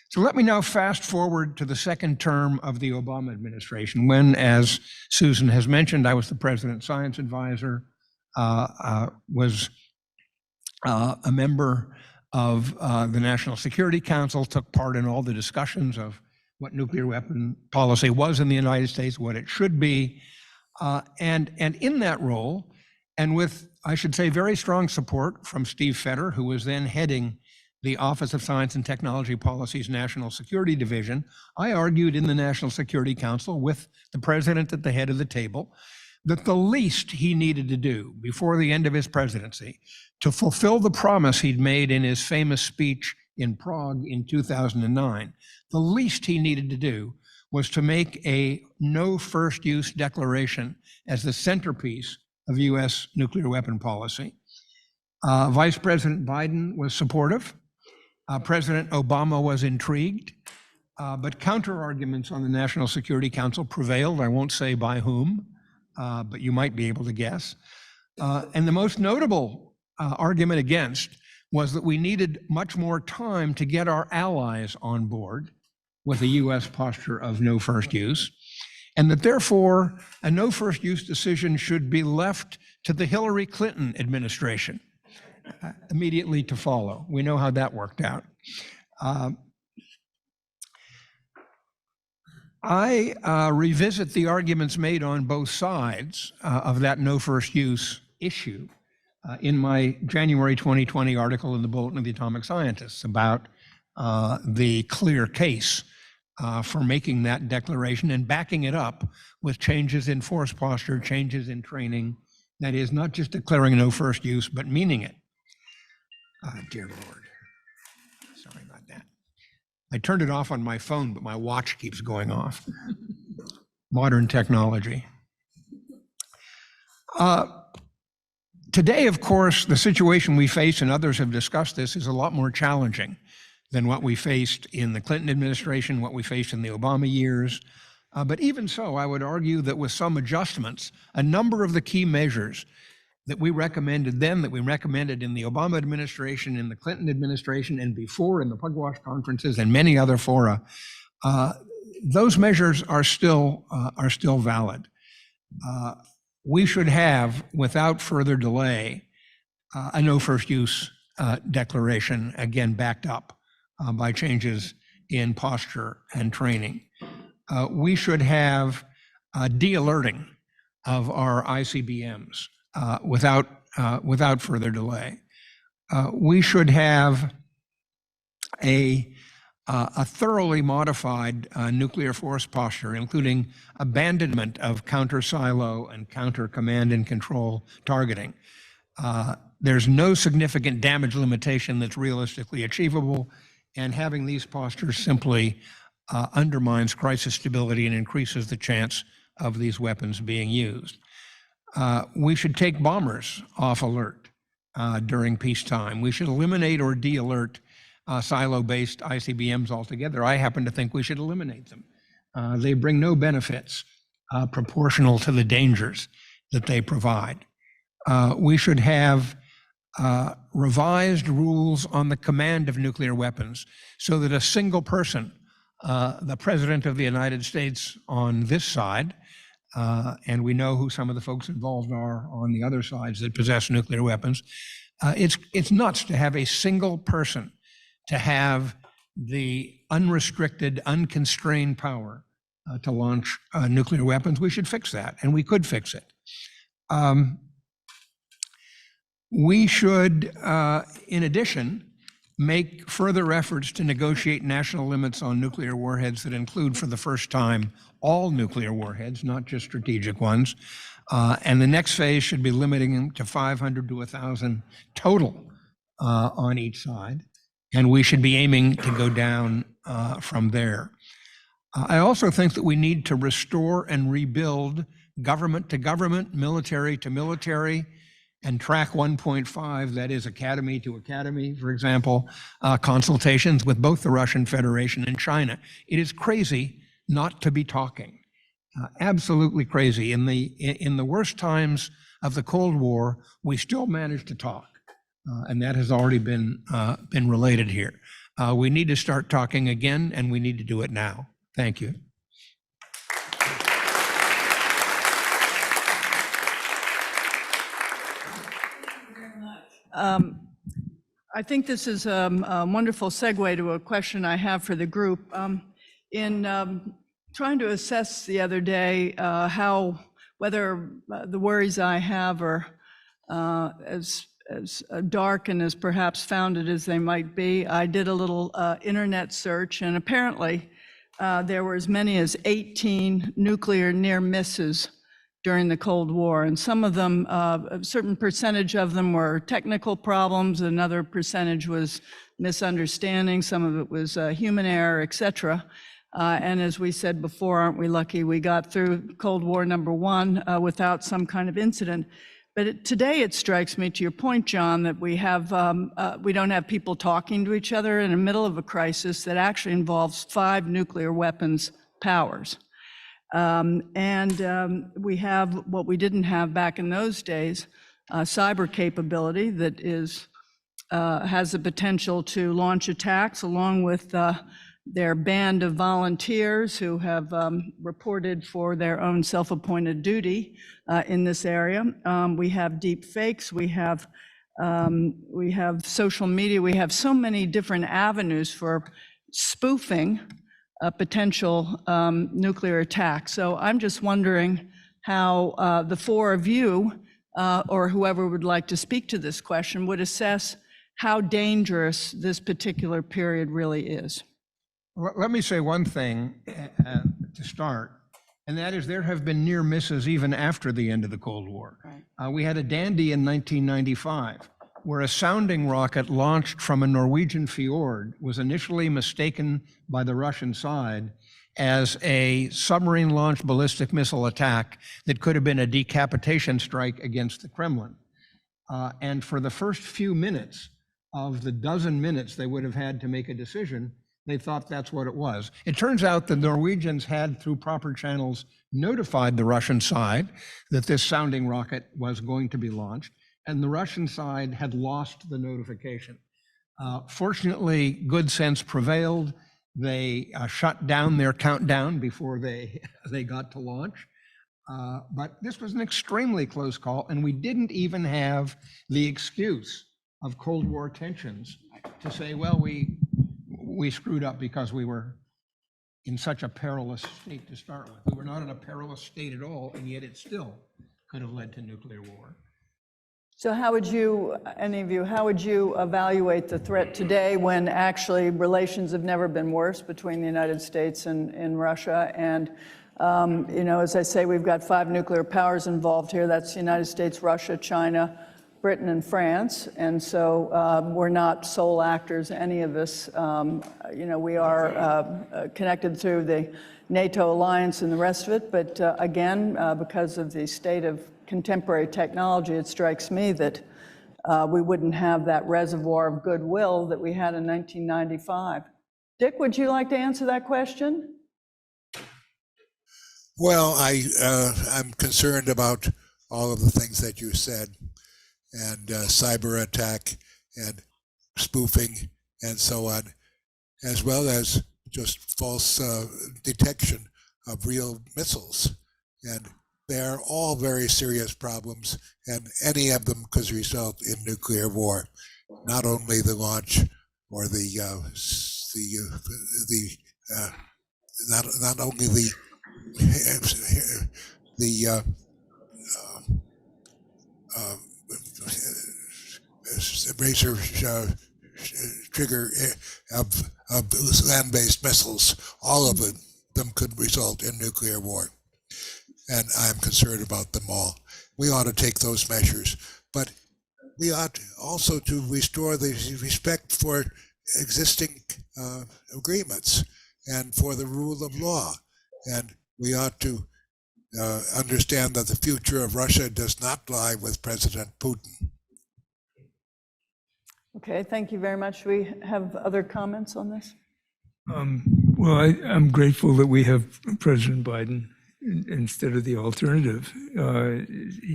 So let me now fast forward to the second term of the Obama administration, when, as Susan has mentioned, I was the president's science advisor, was a member of the National Security Council, took part in all the discussions of what nuclear weapon policy was in the United States, what it should be. And in that role, and with, I should say, very strong support from Steve Fetter, who was then heading the Office of Science and Technology Policy's National Security Division, I argued in the National Security Council with the president at the head of the table that the least he needed to do before the end of his presidency to fulfill the promise he'd made in his famous speech in Prague in 2009, the least he needed to do was to make a no first use declaration as the centerpiece of US nuclear weapon policy. Vice President Biden was supportive. President Obama was intrigued, but counter arguments on the National Security Council prevailed. I won't say by whom, but you might be able to guess. And the most notable argument against was that we needed much more time to get our allies on board with a US posture of no first use, and that therefore a no first use decision should be left to the Hillary Clinton administration immediately to follow. We know how that worked out. I revisit the arguments made on both sides of that no first use issue in my January 2020 article in the Bulletin of the Atomic Scientists about the clear case for making that declaration and backing it up with changes in force posture, changes in training. That is, not just declaring no first use, but meaning it. Dear Lord, sorry about that. I turned it off on my phone, but my watch keeps going off. Modern technology. Today, of course, the situation we face, and others have discussed this, is a lot more challenging than what we faced in the Clinton administration, what we faced in the Obama years. But even so, I would argue that with some adjustments, a number of the key measures that we recommended then, that we recommended in the Obama administration, in the Clinton administration, and before in the Pugwash conferences and many other fora, those measures are still valid. We should have, without further delay, a no first use declaration, again backed up by changes in posture and training. We should have de-alerting of our ICBMs without further delay. We should have a thoroughly modified nuclear force posture, including abandonment of counter-silo and counter-command and control targeting. There's no significant damage limitation that's realistically achievable, and having these postures simply undermines crisis stability and increases the chance of these weapons being used. We should take bombers off alert during peacetime. We should eliminate or de-alert silo-based ICBMs altogether. I happen to think we should eliminate them. They bring no benefits proportional to the dangers that they provide. We should have revised rules on the command of nuclear weapons so that a single person, the President of the United States on this side, and we know who some of the folks involved are on the other sides that possess nuclear weapons, it's nuts to have a single person to have the unrestricted, unconstrained power to launch nuclear weapons. We should fix that, and we could fix it. We should, in addition, make further efforts to negotiate national limits on nuclear warheads that include, for the first time, all nuclear warheads, not just strategic ones. And the next phase should be limiting them to 500 to 1,000 total on each side. And we should be aiming to go down from there. I also think that we need to restore and rebuild government to government, military to military, and track 1.5, that is academy to academy, for example, consultations with both the Russian Federation and China. It is crazy not to be talking. Absolutely crazy. In the worst times of the Cold War, we still managed to talk, and that has already been related here. We need to start talking again, and we need to do it now. Thank you. I think this is a wonderful segue to a question I have for the group. In trying to assess the other day whether the worries I have are as dark and as perhaps founded as they might be, I did a little internet search, and apparently there were as many as 18 nuclear near misses during the Cold War, and some of them, a certain percentage of them were technical problems, another percentage was misunderstanding, some of it was human error, et cetera. And as we said before, aren't we lucky we got through Cold War #1 without some kind of incident. But today it strikes me, to your point, John, that we don't have people talking to each other in the middle of a crisis that actually involves 5 nuclear weapons powers. We have what we didn't have back in those days, cyber capability that has the potential to launch attacks along with their band of volunteers who have reported for their own self-appointed duty in this area. We have deep fakes, we have social media, we have so many different avenues for spoofing a potential nuclear attack. So I'm just wondering how the 4 of you, or whoever would like to speak to this question, would assess how dangerous this particular period really is. Let me say one thing to start, and that is there have been near misses even after the end of the Cold War. Right. We had a dandy in 1995 where a sounding rocket launched from a Norwegian fjord was initially mistaken by the Russian side as a submarine-launched ballistic missile attack that could have been a decapitation strike against the Kremlin. And for the first few minutes of the dozen minutes they would have had to make a decision, they thought that's what it was. It turns out the Norwegians had, through proper channels, notified the Russian side that this sounding rocket was going to be launched, and the Russian side had lost the notification. Fortunately, good sense prevailed. They shut down their countdown before they got to launch. But this was an extremely close call, and we didn't even have the excuse of Cold War tensions to say, well, we screwed up because we were in such a perilous state to start with. We were not in a perilous state at all, and yet it still could have led to nuclear war. So how would you, any of you, how would you evaluate the threat today when actually relations have never been worse between the United States and Russia? And, as I say, we've got 5 nuclear powers involved here. That's the United States, Russia, China, Britain, and France. And so we're not sole actors, any of us. We are connected through the NATO alliance and the rest of it. But again, because of the state of contemporary technology, it strikes me that we wouldn't have that reservoir of goodwill that we had in 1995. Dick, would you like to answer that question? Well, I'm concerned about all of the things that you said, and cyber attack and spoofing and so on, as well as just false detection of real missiles. And they are all very serious problems, and any of them could result in nuclear war. Not only the launch or not only the razor trigger of land-based missiles, all of them could result in nuclear war. And I'm concerned about them all. We ought to take those measures, but we ought also to restore the respect for existing agreements. and for the rule of law. And we ought to understand that the future of Russia does not lie with President Putin. Okay, thank you very much. Do we have other comments on this? Well, I'm grateful that we have President Biden instead of the alternative.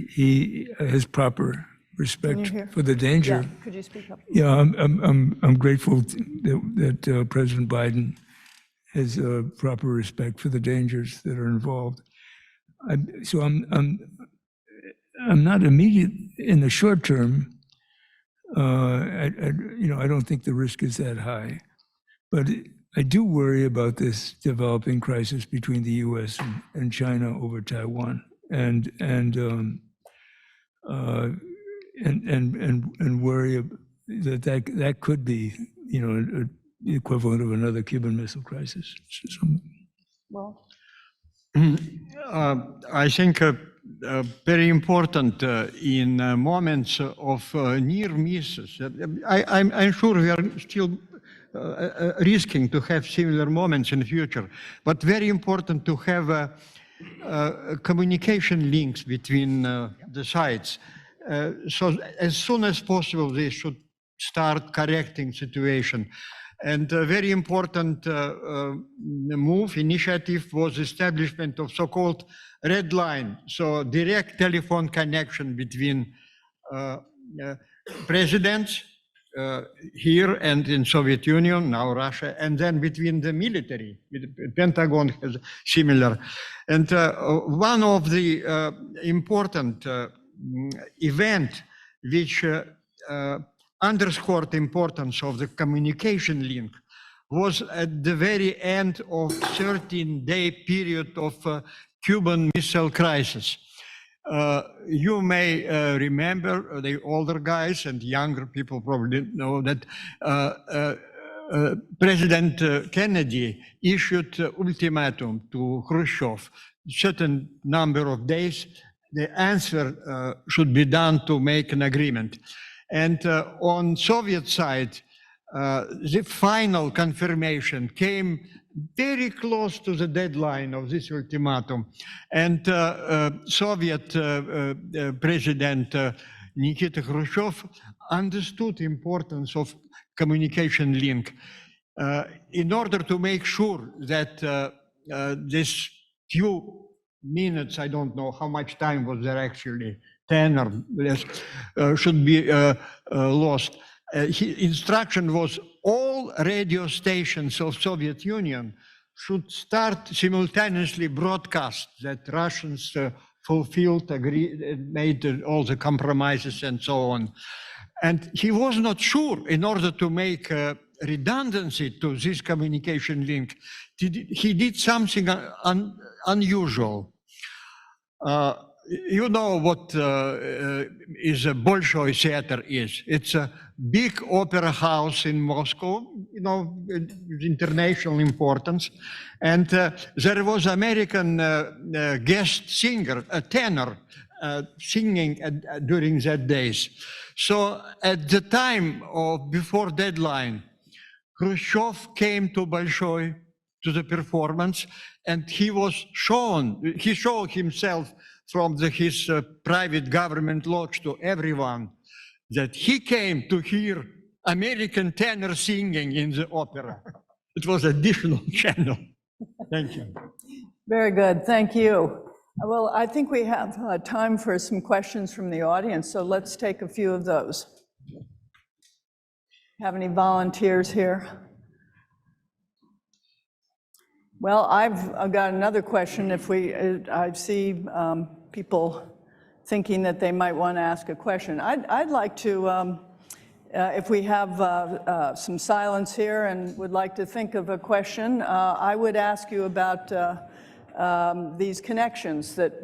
He has proper respect hear? for the danger. Yeah, could you speak up? Yeah, I'm grateful that President Biden has proper respect for the dangers that are involved. So I'm not immediate in the short term. I don't think the risk is that high, but I do worry about this developing crisis between the U.S. and China over Taiwan, and worry that could be, the equivalent of another Cuban Missile Crisis. Well, I think very important in moments of near misses. I'm sure we are still risking to have similar moments in the future, but very important to have communication links between the sides. So as soon as possible, they should start correcting situation. And a very important initiative was establishment of so-called red line, so direct telephone connection between presidents here and in Soviet Union, now Russia, and then between the military. Pentagon has similar. And one of the important event which underscored the importance of the communication link was at the very end of 13-day period of Cuban Missile Crisis. You may remember, the older guys and younger people probably know that President Kennedy issued ultimatum to Khrushchev, certain number of days, the answer should be done to make an agreement. And on Soviet side, the final confirmation came very close to the deadline of this ultimatum. And Soviet President Nikita Khrushchev understood the importance of communication link in order to make sure that this few minutes, I don't know how much time was there actually, 10 or less, should be lost. His instruction was all radio stations of Soviet Union should start simultaneously broadcast that Russians fulfilled, agreed, made all the compromises and so on. And he was not sure, in order to make redundancy to this communication link, he did something unusual. You know what is a Bolshoi theater is. It's a big opera house in Moscow, international importance. And there was American guest singer, a tenor, singing during that days. So at the time of before deadline, Khrushchev came to Bolshoi to the performance, and he showed himself from his private government lodge to everyone that he came to hear American tenor singing in the opera. It was additional channel. Thank you. very good, thank you. Well, I think we have time for some questions from the audience, so let's take a few of those. Have any volunteers here? Well, I've got another question. I see people thinking that they might want to ask a question. I'd like to, if we have some silence here and would like to think of a question, I would ask you about these connections that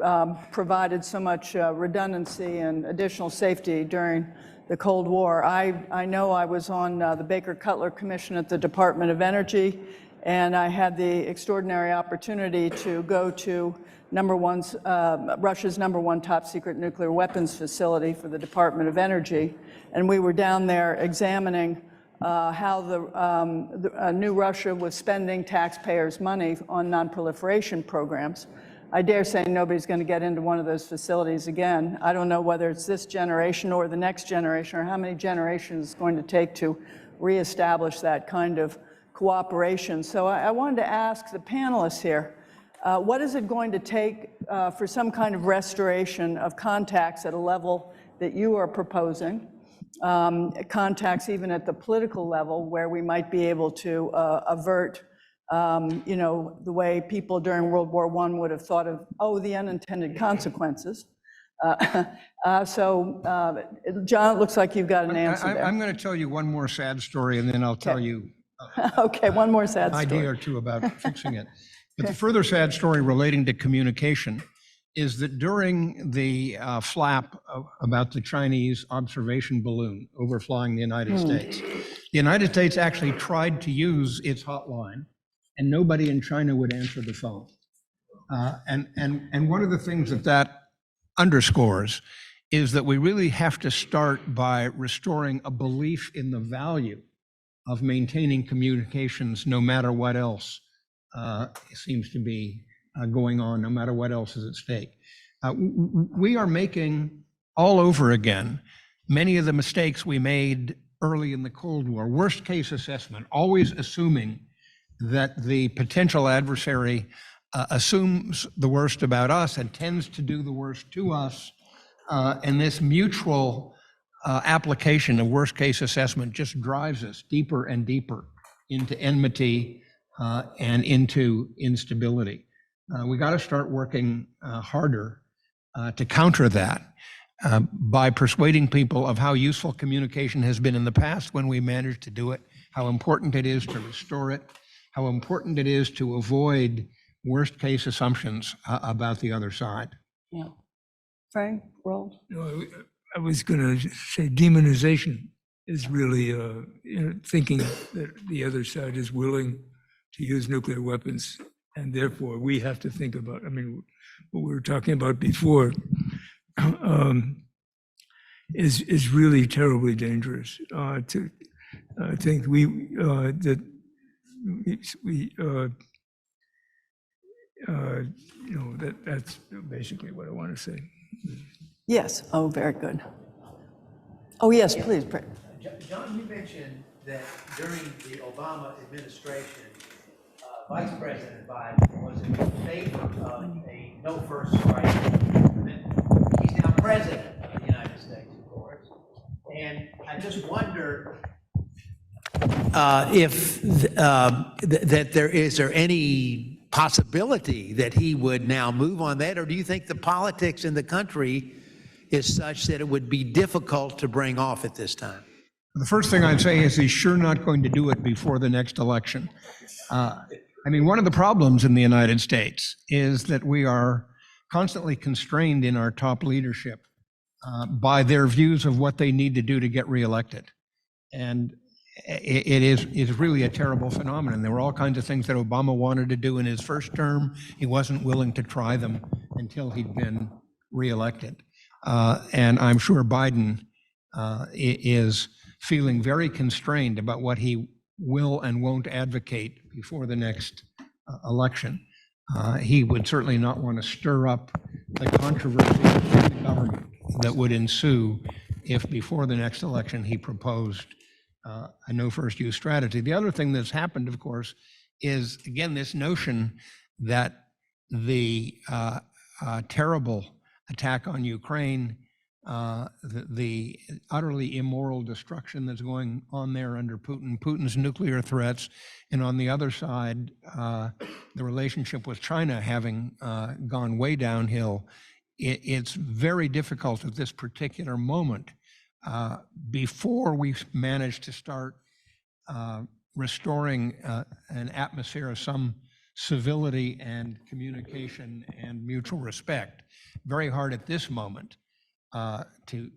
provided so much redundancy and additional safety during the Cold War. I know I was on the Baker-Cutler Commission at the Department of Energy, and I had the extraordinary opportunity to go to Russia's #1 top secret nuclear weapons facility for the Department of Energy. And we were down there examining how new Russia was spending taxpayers' money on non-proliferation programs. I dare say nobody's going to get into one of those facilities again. I don't know whether it's this generation or the next generation or how many generations it's going to take to reestablish that kind of cooperation. So I wanted to ask the panelists here, what is it going to take for some kind of restoration of contacts at a level that you are proposing, contacts even at the political level where we might be able to avert the way people during World War I would have thought of, the unintended consequences. John, it looks like you've got an answer there. I'm going to tell you one more sad story, and then I'll tell you Okay, one more sad an idea or story. two about fixing it. But the further sad story relating to communication is that during the flap about the Chinese observation balloon overflying the United States, the United States actually tried to use its hotline, and nobody in China would answer the phone. And one of the things that underscores is that we really have to start by restoring a belief in the value of maintaining communications no matter what else seems to be going on, no matter what else is at stake. We are making all over again many of the mistakes we made early in the Cold War. Worst case assessment, always assuming that the potential adversary assumes the worst about us and tends to do the worst to us. And this mutual application of worst case assessment just drives us deeper and deeper into enmity and into instability. We got to start working harder to counter that by persuading people of how useful communication has been in the past when we managed to do it, how important it is to restore it, how important it is to avoid worst case assumptions about the other side. Yeah. Frank, Roald? No, I was going to say demonization is really thinking that the other side is willing to use nuclear weapons, and therefore we have to think about, what we were talking about before is really terribly dangerous. To think that's basically what I want to say. Yes, very good. Oh, yes, please. John, you mentioned that during the Obama administration, Vice President Biden was in favor of a no first strike amendment. He's now president of the United States, of course. And I just wonder if is there any possibility that he would now move on that, or do you think the politics in the country is such that it would be difficult to bring off at this time? The first thing I'd say is he's sure not going to do it before the next election. One of the problems in the United States is that we are constantly constrained in our top leadership by their views of what they need to do to get reelected. And it is really a terrible phenomenon. There were all kinds of things that Obama wanted to do in his first term. He wasn't willing to try them until he'd been reelected. And I'm sure Biden is feeling very constrained about what he will and won't advocate before the next election. He would certainly not want to stir up the controversy in the government that would ensue if before the next election he proposed a no first use strategy. The other thing that's happened, of course, is again this notion that the terrible attack on Ukraine, the utterly immoral destruction that's going on there under Putin's nuclear threats, and on the other side, the relationship with China having gone way downhill. It's very difficult at this particular moment, before we've managed to start restoring an atmosphere of some civility and communication and mutual respect. Very hard at this moment to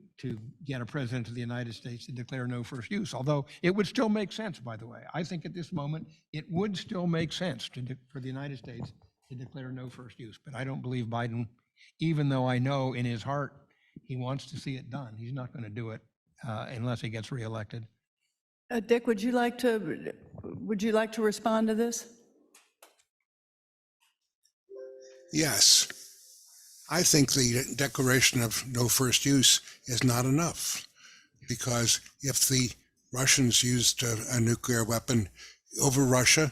get a president of the United States to declare no first use, although it would still make sense, by the way. I think at this moment, it would still make sense for the United States to declare no first use. But I don't believe Biden, even though I know in his heart he wants to see it done, he's not going to do it unless he gets reelected. Dick, would you like to respond to this? Yes. I think the declaration of no first use is not enough, because if the Russians used a nuclear weapon over Russia,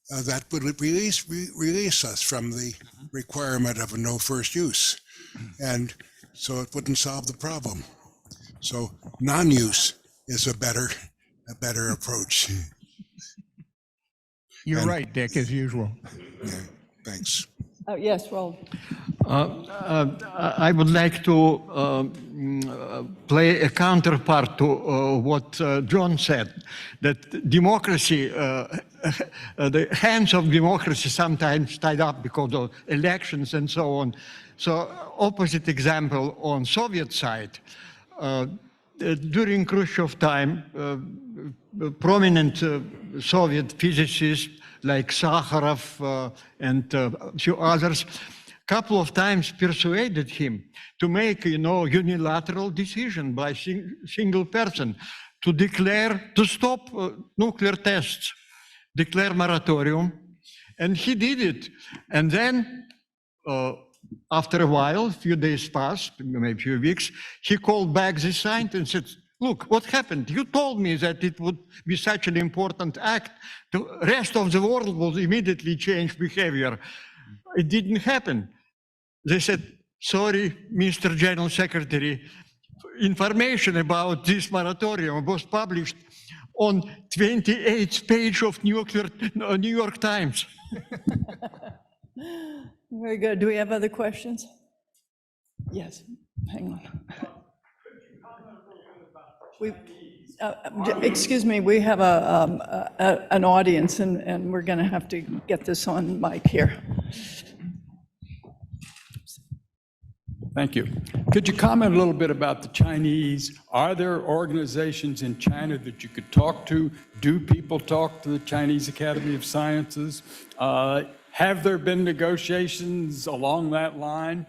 that would release us from the requirement of a no first use. And so it wouldn't solve the problem. So non-use is a better approach. You're right, Dick, as usual. Yeah, thanks. Yes, well, I would like to play a counterpart to what John said, that democracy, the hands of democracy sometimes tied up because of elections and so on. So opposite example on Soviet side, during Khrushchev time, prominent Soviet physicists like Sakharov and a few others, couple of times persuaded him to make, unilateral decision by single person to declare, to stop nuclear tests, declare moratorium, and he did it. And then, after a while, a few days passed, maybe a few weeks, he called back the scientist and said, look, what happened? You told me that it would be such an important act. The rest of the world will immediately change behavior. It didn't happen. They said, sorry, Mr. General Secretary, information about this moratorium was published on 28th page of New York Times. very good. Do we have other questions? Yes, hang on. Excuse me, we have an audience, and we're going to have to get this on mic here. Thank you. Could you comment a little bit about the Chinese? Are there organizations in China that you could talk to? Do people talk to the Chinese Academy of Sciences? Have there been negotiations along that line?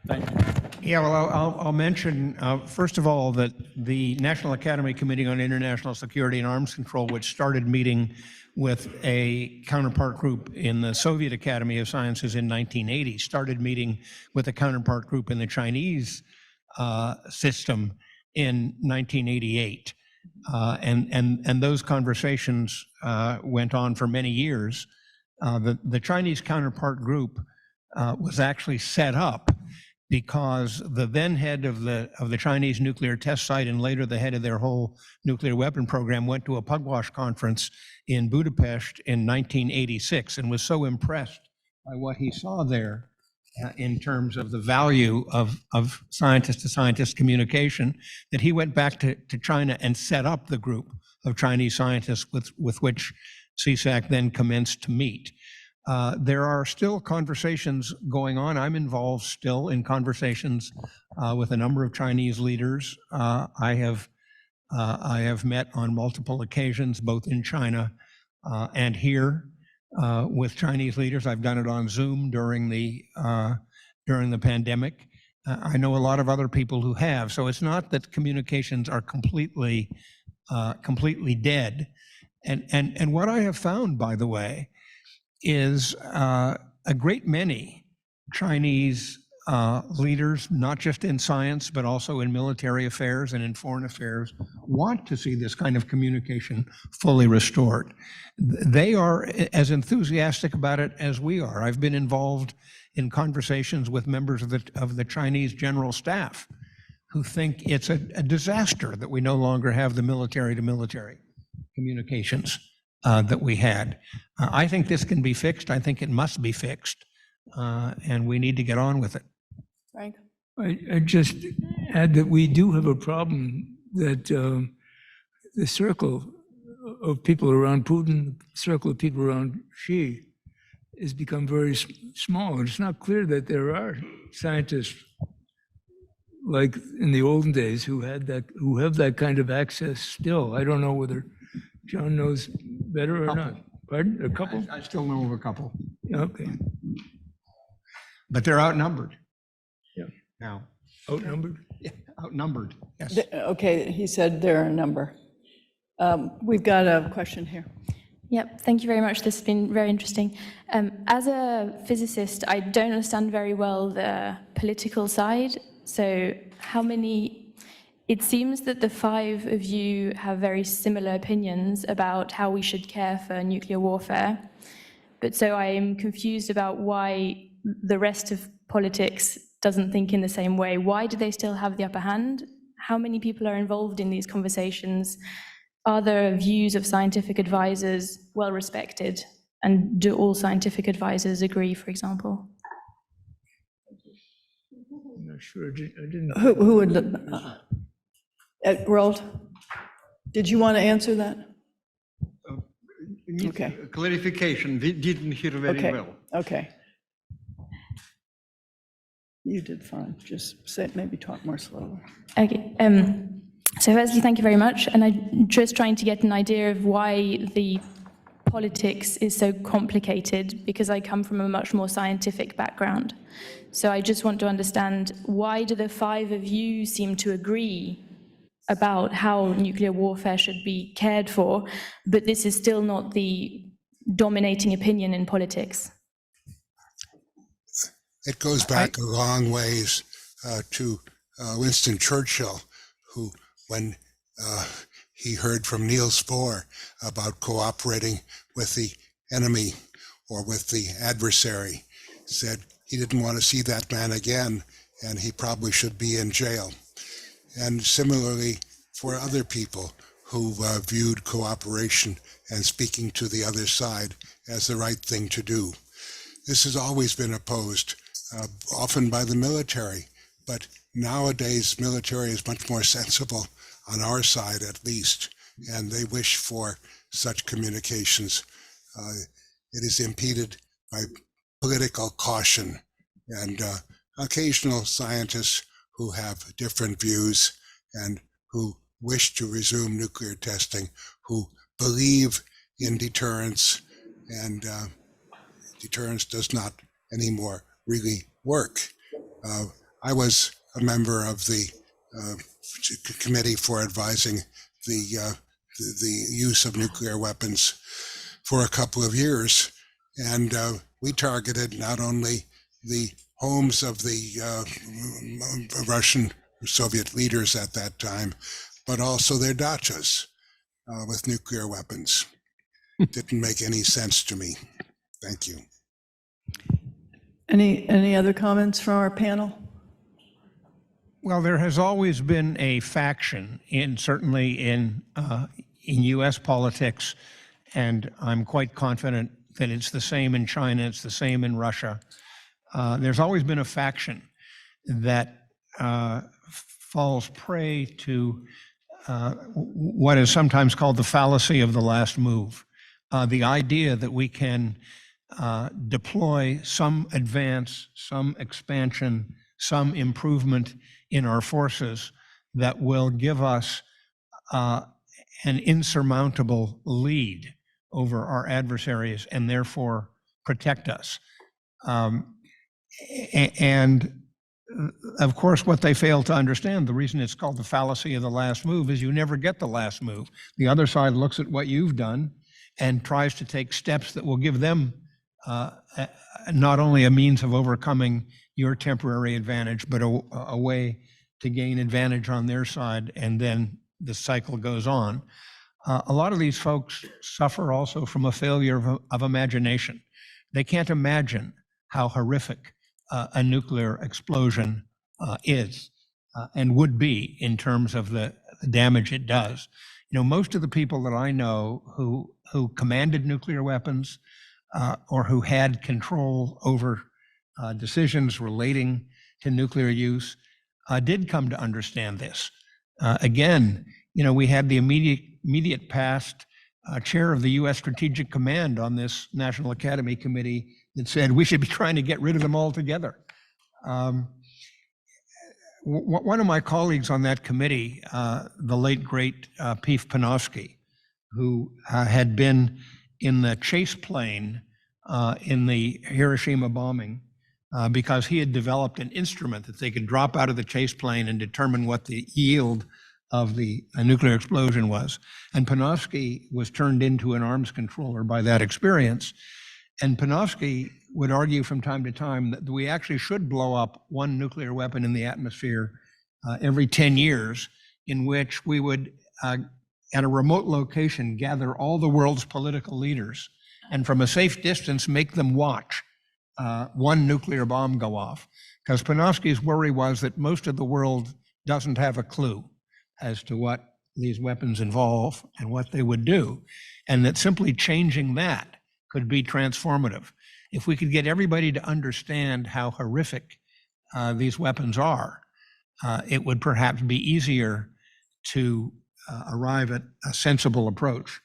Thank you. Yeah, well, I'll mention, first of all, that the National Academy Committee on International Security and Arms Control, which started meeting with a counterpart group in the Soviet Academy of Sciences in 1980, started meeting with a counterpart group in the Chinese system in 1988. And those conversations went on for many years. The Chinese counterpart group was actually set up because the then head of the Chinese nuclear test site and later the head of their whole nuclear weapon program went to a pugwash conference in Budapest in 1986 and was so impressed by what he saw there in terms of the value of scientist-to-scientist communication that he went back to China and set up the group of Chinese scientists with which CSAC then commenced to meet. There are still conversations going on. I'm involved still in conversations with a number of Chinese leaders. I have met on multiple occasions, both in China and here, with Chinese leaders. I've done it on Zoom during the pandemic. I know a lot of other people who have. So it's not that communications are completely dead. And what I have found, by the way, is a great many Chinese leaders, not just in science, but also in military affairs and in foreign affairs, want to see this kind of communication fully restored. They are as enthusiastic about it as we are. I've been involved in conversations with members of the Chinese General Staff who think it's a disaster that we no longer have the military-to-military communications that we had. I think this can be fixed. I think it must be fixed, and we need to get on with it. Frank? I just add that we do have a problem that the circle of people around Putin, the circle of people around Xi, has become very small. And it's not clear that there are scientists like in the olden days who have that kind of access still. I don't know whether John knows better or not. Pardon? A couple? I still know of a couple, Okay. but they're outnumbered. Yeah. Now. Outnumbered? Yeah, outnumbered, yes. Okay, he said there are a number. We've got a question here. Yep, thank you very much. This has been very interesting. As a physicist, I don't understand very well the political side. So it seems that the five of you have very similar opinions about how we should care for nuclear warfare. But so I am confused about why the rest of politics doesn't think in the same way. Why do they still have the upper hand? How many people are involved in these conversations? Are the views of scientific advisors well respected? And do all scientific advisors agree, for example? I'm not sure. I didn't. Who would, Roald, did you want to answer that? Okay. Clarification, we didn't hear very Okay, well. okay. You did fine, just say, maybe talk more slowly. Okay. So firstly, thank you very much. And I'm just trying to get an idea of why the politics is so complicated, because I come from a much more scientific background. So I just want to understand, why do the five of you seem to agree about how nuclear warfare should be cared for, but this is still not the dominating opinion in politics? It goes back a long ways to Winston Churchill, who, when he heard from Niels Bohr about cooperating with the enemy or with the adversary, said he didn't want to see that man again, and he probably should be in jail. And similarly for other people who viewed cooperation and speaking to the other side as the right thing to do. This has always been opposed, often by the military, but nowadays military is much more sensible, on our side at least, and they wish for such communications. It is impeded by political caution and occasional scientists who have different views and who wish to resume nuclear testing, who believe in deterrence, and deterrence does not anymore really work. I was a member of the committee for advising the use of nuclear weapons for a couple of years, and we targeted not only the homes of the Russian Soviet leaders at that time, but also their dachas with nuclear weapons. Didn't make any sense to me. Thank you. Any other comments from our panel? Well, there has always been a faction, certainly in U.S. politics, and I'm quite confident that it's the same in China, it's the same in Russia. There's always been a faction that falls prey to what is sometimes called the fallacy of the last move. The idea that we can deploy some advance, some expansion, some improvement in our forces that will give us an insurmountable lead over our adversaries and therefore protect us. And of course, what they fail to understand, the reason it's called the fallacy of the last move, is you never get the last move. The other side looks at what you've done and tries to take steps that will give them not only a means of overcoming your temporary advantage, but a way to gain advantage on their side, and then the cycle goes on. A lot of these folks suffer also from a failure of imagination. They can't imagine how horrific a nuclear explosion is and would be in terms of the damage it does. You know, most of the people that I know who commanded nuclear weapons or who had control over decisions relating to nuclear use did come to understand this. Again, you know, we had the immediate past chair of the U.S. Strategic Command on this National Academy Committee that said we should be trying to get rid of them altogether. One of my colleagues on that committee, the late, great Pief Panofsky, who had been in the chase plane in the Hiroshima bombing, because he had developed an instrument that they could drop out of the chase plane and determine what the yield of the nuclear explosion was. And Panofsky was turned into an arms controller by that experience. And Panofsky would argue from time to time that we actually should blow up one nuclear weapon in the atmosphere every 10 years, in which we would, at a remote location, gather all the world's political leaders and from a safe distance make them watch one nuclear bomb go off. Because Panofsky's worry was that most of the world doesn't have a clue as to what these weapons involve and what they would do, and that simply changing that could be transformative. If we could get everybody to understand how horrific these weapons are, it would perhaps be easier to arrive at a sensible approach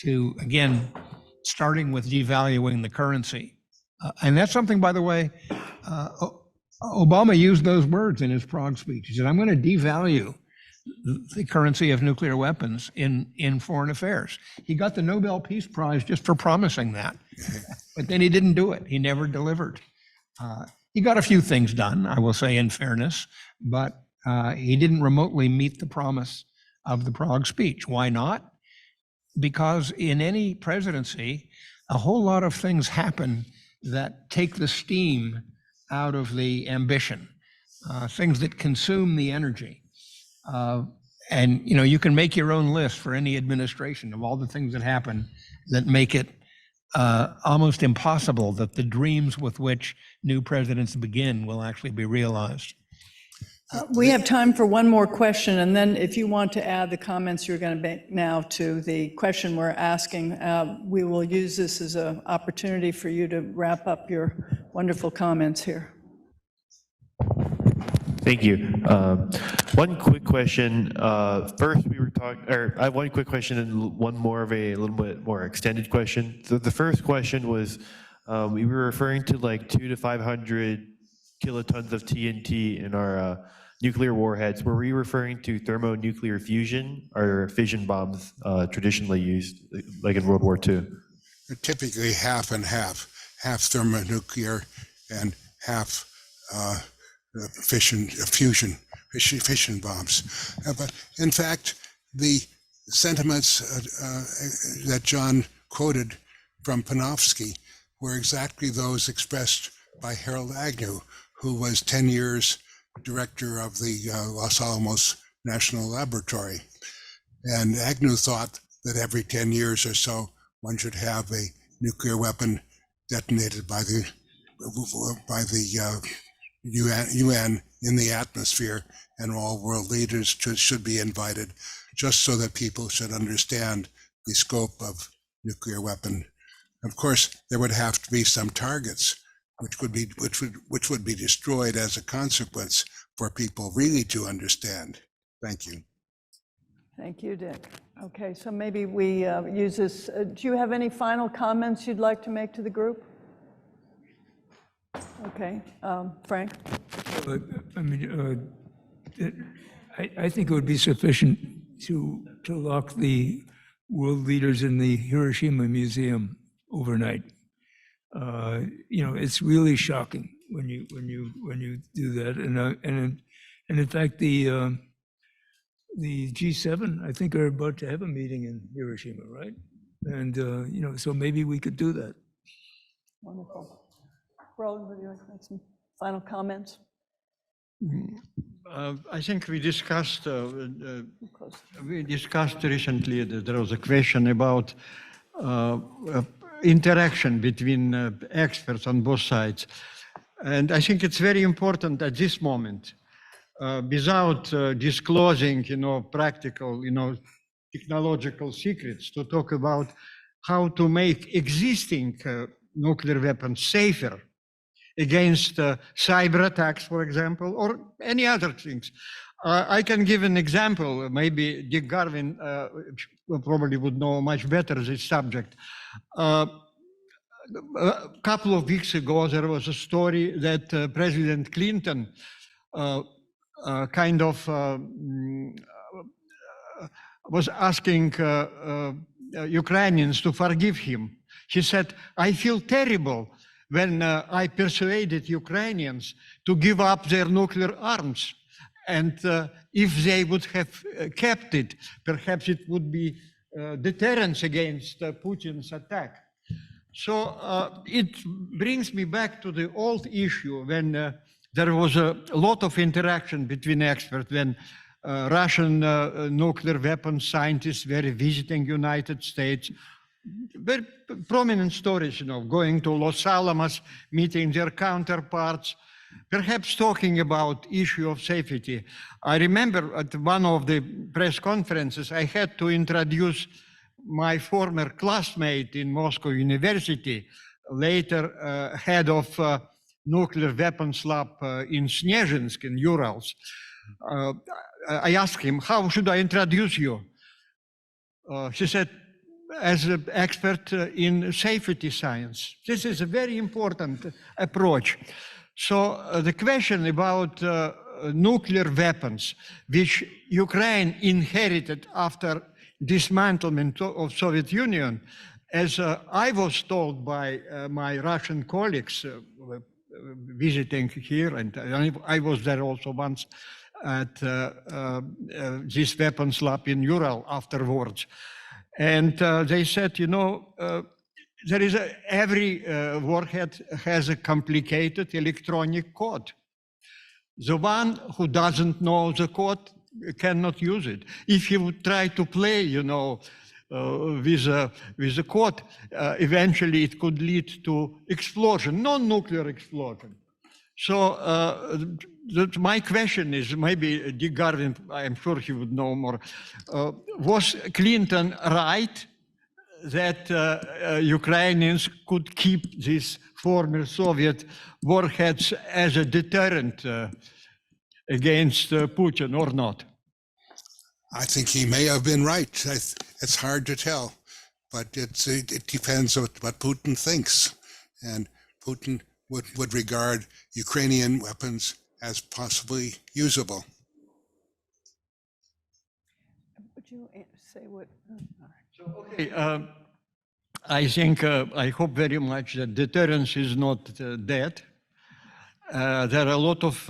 to, again, starting with devaluing the currency. And that's something, by the way, Obama used those words in his Prague speech. He said, I'm going to devalue the currency of nuclear weapons in foreign affairs. He got the Nobel Peace Prize just for promising that, but then he didn't do it. He never delivered. He got a few things done, I will say in fairness, but he didn't remotely meet the promise of the Prague speech. Why not? Because in any presidency, a whole lot of things happen that take the steam out of the ambition, things that consume the energy. And you can make your own list for any administration of all the things that happen that make it almost impossible that the dreams with which new presidents begin will actually be realized. We have time for one more question, and then if you want to add the comments you're going to make now to the question we're asking, we will use this as an opportunity for you to wrap up your wonderful comments here. Thank you. One quick question. First, we were talking, or I have one quick question and one more of a little bit more extended question. So the first question was, we were referring to like 200 to 500 kilotons of TNT in our nuclear warheads. Were we referring to thermonuclear fusion or fission bombs traditionally used, like in World War II? They're typically half and half thermonuclear and half fission bombs. But in fact, the sentiments that John quoted from Panofsky were exactly those expressed by Harold Agnew, who was 10 years director of the Los Alamos National Laboratory. And Agnew thought that every 10 years or so, one should have a nuclear weapon detonated by the UN in the atmosphere, and all world leaders should be invited, just so that people should understand the scope of nuclear weapon. Of course, there would have to be some targets which would be destroyed as a consequence for people really to understand. Thank you. Thank you, Dick. Okay, so maybe we use this. Do you have any final comments you'd like to make to the group? Okay, Frank? I think it would be sufficient to lock the world leaders in the Hiroshima Museum overnight. It's really shocking when you do that, and in fact the G7 I think are about to have a meeting in Hiroshima, right? And so maybe we could do that. Wonderful. Roland, would you like to make some final comments? I think we discussed recently that there was a question about interaction between experts on both sides. And I think it's very important at this moment, without disclosing, practical, technological secrets, to talk about how to make existing nuclear weapons safer against cyber attacks, for example, or any other things. I can give an example. Maybe Dick Garwin probably would know much better this subject. A couple of weeks ago, there was a story that President Clinton was asking Ukrainians to forgive him. He said, I feel terrible when I persuaded Ukrainians to give up their nuclear arms. And if they would have kept it, perhaps it would be deterrence against Putin's attack. So it brings me back to the old issue when there was a lot of interaction between experts when Russian nuclear weapons scientists were visiting United States. Very prominent stories, going to Los Alamos, meeting their counterparts, perhaps talking about issue of safety. I remember at one of the press conferences, I had to introduce my former classmate in Moscow University, later head of nuclear weapons lab in Snezhinsk in Urals. I asked him, how should I introduce you? He said, as an expert in safety science. This is a very important approach. So the question about nuclear weapons, which Ukraine inherited after dismantlement of Soviet Union, as I was told by my Russian colleagues visiting here, and I was there also once at this weapons lab in Ural afterwards. And they said, there is every warhead has a complicated electronic code. The one who doesn't know the code cannot use it. If you would try to play, with the code, eventually it could lead to explosion, non-nuclear explosion. So my question is, maybe Dick Garwin, I'm sure he would know more, was Clinton right that Ukrainians could keep these former Soviet warheads as a deterrent against Putin or not? I think he may have been right. It's hard to tell, but it depends on what Putin thinks. And Putin would regard Ukrainian weapons as possibly usable. Would you say what? Okay, I think, I hope very much that deterrence is not dead. There are a lot of,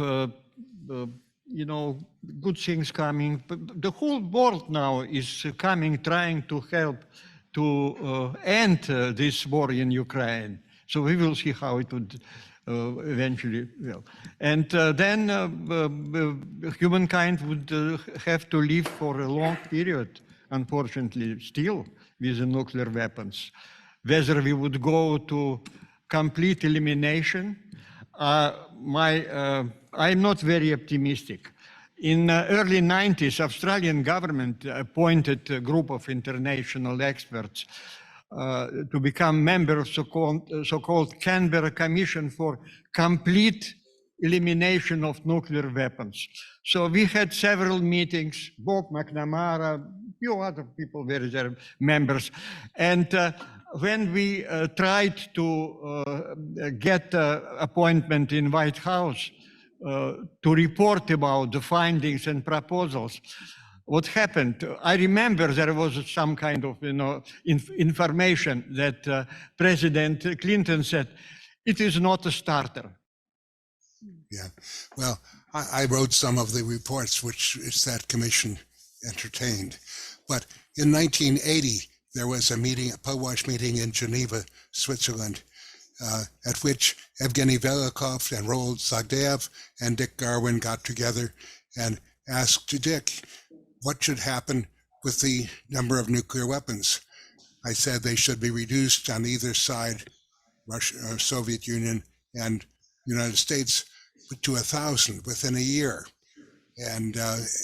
good things coming. The whole world now is coming, trying to help to end this war in Ukraine. So we will see how it would eventually will. And then humankind would have to live for a long period, unfortunately, still with the nuclear weapons. Whether we would go to complete elimination, I'm not very optimistic. In early 90s, Australian government appointed a group of international experts to become members of so-called Canberra Commission for Complete Elimination of Nuclear Weapons. So we had several meetings, Bob McNamara, a few other people were there, members. And when we tried to get an appointment in White House to report about the findings and proposals, what happened? I remember there was some kind of information that President Clinton said, it is not a starter. Yeah, well, I wrote some of the reports which that commission entertained. But in 1980, there was a meeting, a Pugwash meeting in Geneva, Switzerland, at which Evgeny Velikov and Roald Sagdeev and Dick Garwin got together and asked Dick, what should happen with the number of nuclear weapons? I said they should be reduced on either side, Russia, or Soviet Union and United States, to 1,000 within a year, and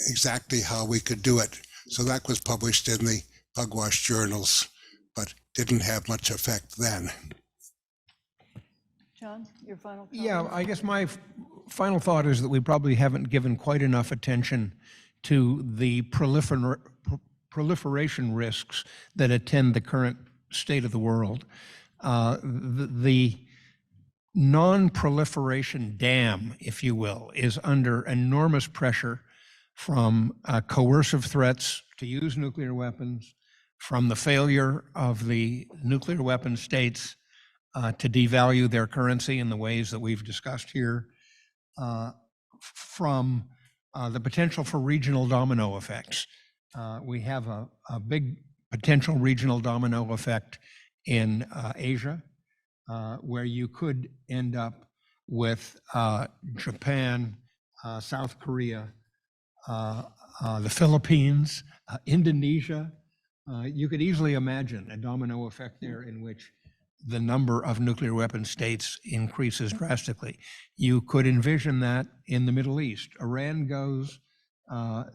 exactly how we could do it. So that was published in the Pugwash journals, but didn't have much effect then. John, your final comment? Yeah, I guess my final thought is that we probably haven't given quite enough attention to the proliferation risks that attend the current state of the world. The non-proliferation dam, if you will, is under enormous pressure from coercive threats to use nuclear weapons, from the failure of the nuclear weapon states to devalue their currency in the ways that we've discussed here, from the potential for regional domino effects. We have a big potential regional domino effect in Asia, where you could end up with Japan, South Korea, the Philippines, Indonesia. You could easily imagine a domino effect there in which the number of nuclear weapon states increases drastically. You could envision that in the Middle East. Iran goes,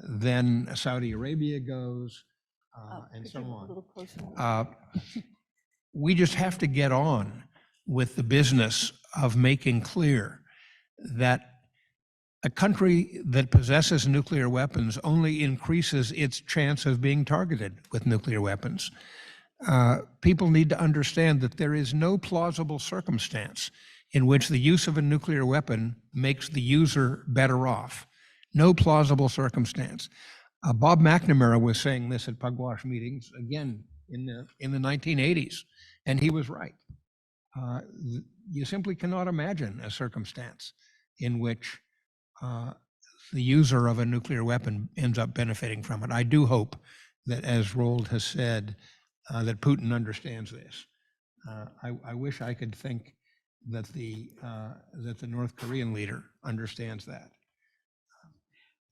then Saudi Arabia goes, and so on. We just have to get on with the business of making clear that a country that possesses nuclear weapons only increases its chance of being targeted with nuclear weapons. People need to understand that there is no plausible circumstance in which the use of a nuclear weapon makes the user better off. No plausible circumstance. Bob McNamara was saying this at Pugwash meetings again in the 1980s, and he was right. You simply cannot imagine a circumstance in which the user of a nuclear weapon ends up benefiting from it. I do hope that, as Roald has said, that Putin understands this. I wish I could think that the North Korean leader understands that.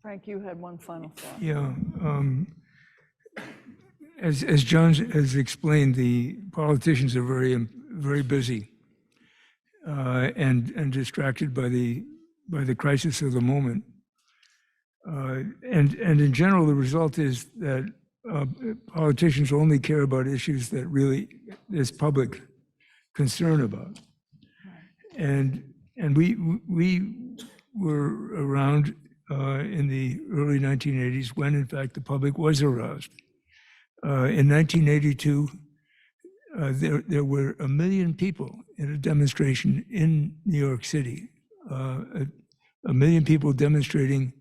Frank, you had one final thought. Yeah. As John has explained, the politicians are very busy and distracted by the crisis of the moment. And in general, the result is that politicians only care about issues that really there's public concern about. And we were around in the early 1980s when, in fact, the public was aroused. In 1982, there were 1 million people in a demonstration in New York City. 1 million people demonstrating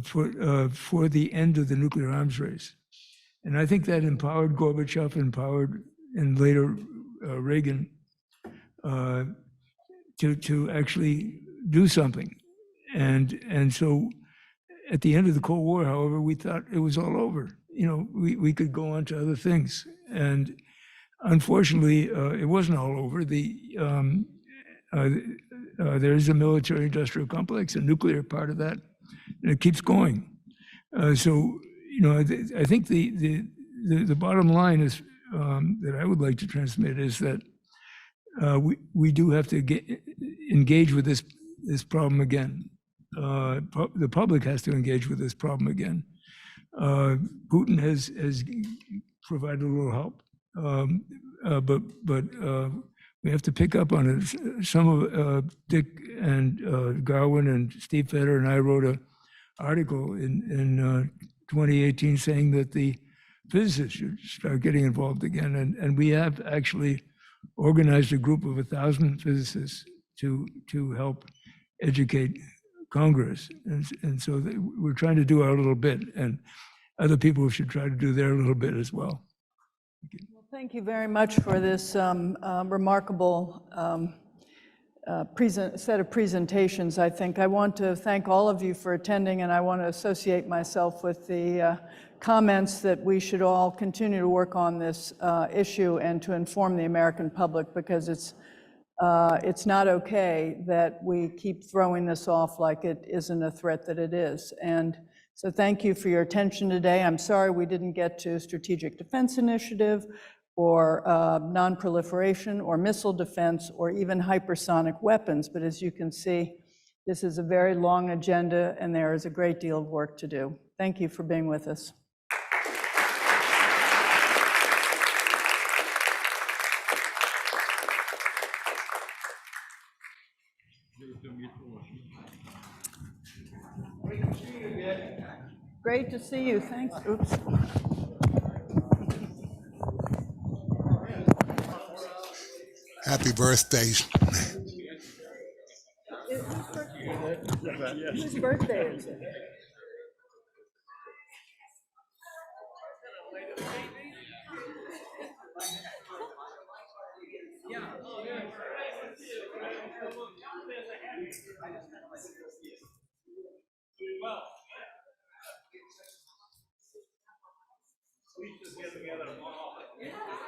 for the end of the nuclear arms race. And I think that empowered Gorbachev, and later Reagan, to actually do something. And so at the end of the Cold War, however, we thought it was all over. You know, we could go on to other things. And unfortunately, it wasn't all over. There is a military-industrial complex, a nuclear part of that, and it keeps going. So, you know, I think the bottom line is that I would like to transmit is that we do have to engage with this problem again. The public has to engage with this problem again. Putin has provided a little help, but we have to pick up on it. Some of Dick and Garwin and Steve Fetter and I wrote an article in 2018 saying that the physicists should start getting involved again, and we have actually organized a group of 1,000 physicists to help educate Congress, and so we're trying to do our little bit, and other people should try to do their little bit as well. Well, thank you very much for this remarkable set of presentations. I think I want to thank all of you for attending, and I want to associate myself with the comments that we should all continue to work on this issue and to inform the American public, because it's not okay that we keep throwing this off like it isn't a threat that it is. And so thank you for your attention today. I'm sorry we didn't get to Strategic Defense Initiative or non-proliferation or missile defense or even hypersonic weapons. But as you can see, this is a very long agenda and there is a great deal of work to do. Thank you for being with us. Great to see you. Thanks. Oops. Happy birthday. Whose birthday is it? We just get together more often.